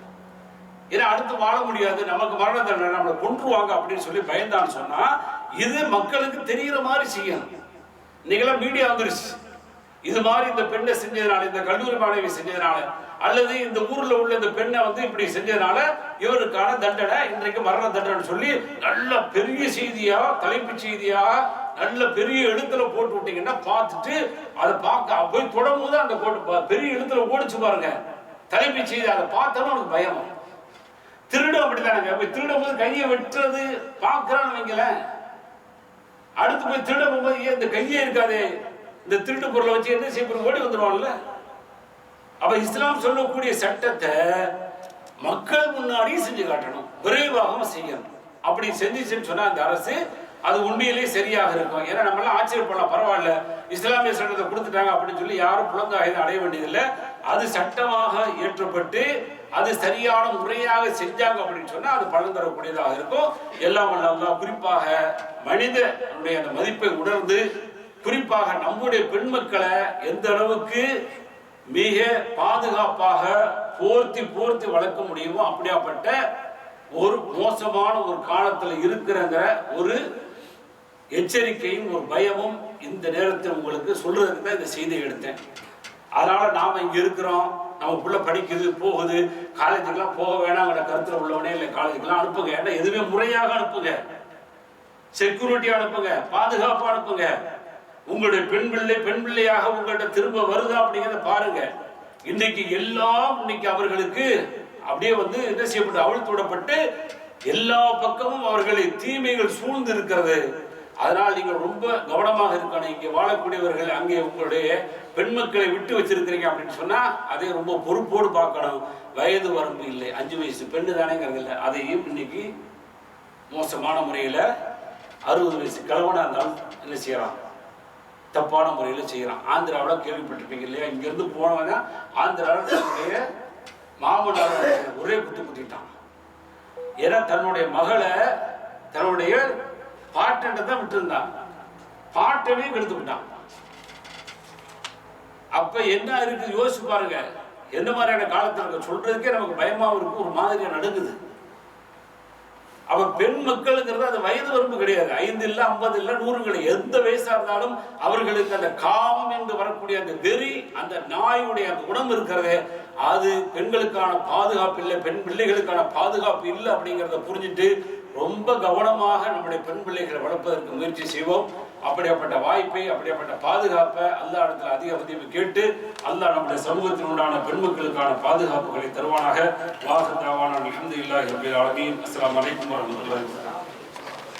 ஏன்னா அடுத்து வாழ முடியாது, நமக்கு மரண தண்டனை, நம்மளை கொன்றுவாங்க அப்படின்னு சொல்லி பயந்தான்னு சொன்னா இது மக்களுக்கு தெரிகிற மாதிரி செய்யணும். இன்னைக்கெல்லாம் மீடியா வந்துருச்சு. இது மாதிரி இந்த பெண்ணை செஞ்சதுனால, இந்த கல்லூரி மாணவி செஞ்சதுனால, அல்லது இந்த ஊர்ல உள்ள இந்த பெண்ணை இப்படி செஞ்சதுனால இவருக்கான தண்டனை இன்றைக்கு மரண தண்டனை சொல்லி நல்ல பெரிய செய்தியா, தலைப்புச் செய்தியா நல்ல பெரிய எழுத்துல போட்டு விட்டீங்கன்னா பார்த்துட்டு அதை பார்க்க போய் தொடரும் போது அந்த போட்டு பெரிய எழுத்துல ஓடிச்சு பாருங்க தலைப்புச் செய்தி. அதை பார்த்தாலும் உனக்கு பயம். திருடும் அப்படித்தானுங்க. போய் திருடும் போது கையை வெட்டுறது பார்க்கறான்னு வைங்களேன். அடுத்து போய் திருட போகும்போது ஏன் இந்த கையே இருக்காதே, இந்த திருட்டு பொருளை வச்சு என்ன செய்ய ஓடி வந்துடுவான்ல. அப்ப இஸ்லாம் சொல்லக்கூடிய சட்டத்தை மக்கள் முன்னாடி செஞ்சு காட்டணும், விரைவாகவும் செய்யணும். அப்படி செஞ்சுச்சுன்னு சொன்னா அந்த அரசு அது உண்மையிலேயே சரியாக இருக்கும். ஏன்னா நம்ம எல்லாம் ஆச்சரியப்படலாம், பரவாயில்ல இஸ்லாமிய சட்டத்தை கொடுத்துட்டாங்க அப்படின்னு சொல்லி யாரும் புலங்காயுதம் அடைய வேண்டியதில்லை. அது சட்டமாக இயற்றப்பட்டு அது சரியான முறையாக செஞ்சாங்க அப்படின்னு சொன்னா அது பலன் தரக்கூடியதாக இருக்கும். எல்லாம் அல்லாஹ் குறிப்பாக மனிதனுடைய அந்த மதிப்பை உணர்ந்து, குறிப்பாக நம்முடைய பெண் மக்களை எந்த அளவுக்கு மிக பாதுகாப்பாக போர்த்தி வளர்க்க முடியுமோ அப்படியாப்பட்ட ஒரு மோசமான ஒரு காலத்துல இருக்கிறங்கிற ஒரு எச்சரிக்கையும் ஒரு பயமும் இந்த நேரத்தில் உங்களுக்கு சொல்றதுக்கு தான் இந்த செய்தியை எடுத்தேன். அதனால நாம இங்க இருக்கிறோம், நம்ம புள்ள படிக்குது போகுது, காலேஜுக்கெல்லாம் போக வேணாங்கிற கருத்துல உள்ளவனே இல்லை காலேஜுக்கெல்லாம் அனுப்புங்க. ஏன்னா எதுவுமே முறையாக அனுப்புங்க, செக்யூரிட்டி அனுப்புங்க, பாதுகாப்பா அனுப்புங்க. உங்களுடைய பெண் பிள்ளையாக உங்கள்கிட்ட திரும்ப வருதா அப்படிங்கிறத பாருங்க. இன்னைக்கு எல்லாம் இன்னைக்கு அவர்களுக்கு அப்படியே என்ன செய்யப்பட்டு அவிழ்த்து விடப்பட்டு எல்லா பக்கமும் அவர்களை தீமைகள் சூழ்ந்து இருக்கிறது. அதனால் நீங்கள் ரொம்ப கவனமாக இருக்கணும். இங்கே வாழக்கூடியவர்கள் அங்கே உங்களுடைய பெண் மக்களை விட்டு வச்சிருக்கிறீங்க அப்படின்னு சொன்னா அதை ரொம்ப பொறுப்போடு பார்க்கணும். வயது வரம்பு இல்லை, 5 வயசு பெண்ணு தானேங்கிறது இல்லை. அதையும் இன்னைக்கு மோசமான முறையில 60 வயசு கிழவனா இருந்தாலும் என்ன செய்யறான், தப்பான முறையில் செய்யறான். ஆந்திராவில் கேள்விப்பட்டிருப்பீங்க இல்லையா? இங்க இருந்து போனவங்க ஆந்திராவில் தன்னுடைய மாமனார் ஒரே குத்திட்டான். ஏன்னா தன்னுடைய மகளை தன்னுடைய பாட்டை தான் விட்டு இருந்தான், பாட்டவே கெடுத்து விட்டான். அப்ப என்ன இருக்கு யோசிச்சு பாருங்க. என்ன மாதிரியான காலத்துல சொல்றதுக்கே நமக்கு பயமாவும் இருக்கு, ஒரு மாதிரியா நடுங்குது. அப்ப பெண் மக்களுங்கிறது அது வயது வரம்பு கிடையாது. 5 இல்ல 50 இல்ல 100 கிடையாது. எந்த வயசா இருந்தாலும் அவர்களுக்கு அந்த காமம் என்று வரக்கூடிய அந்த வெறி, அந்த நாயுடைய அந்த குணம் இருக்கிறதே, அது பெண்களுக்கான பாதுகாப்பு இல்லை, பெண் பிள்ளைகளுக்கான பாதுகாப்பு இல்லை அப்படிங்கிறத புரிஞ்சுட்டு ரொம்ப கவனமாக நம்முடைய பெண் பிள்ளைகளை வளர்ப்பதற்கு முயற்சி செய்வோம். அப்படியாப்பட்ட வாய்ப்பை, அப்படியாப்பட்ட பாதுகாப்பை அல்லாஹ் இடத்துல அதிக கேட்டு அல்லாஹ் நம்முடைய சமூகத்தில் உண்டான பெண் மக்களுக்கான பாதுகாப்புகளை தருவானாக. வாஹ் தாவானா அல்ஹம்துலில்லாஹி ரப்பில் ஆலமீன். அஸ்ஸலாமு அலைக்கும் வரஹ்மத்துல்லாஹி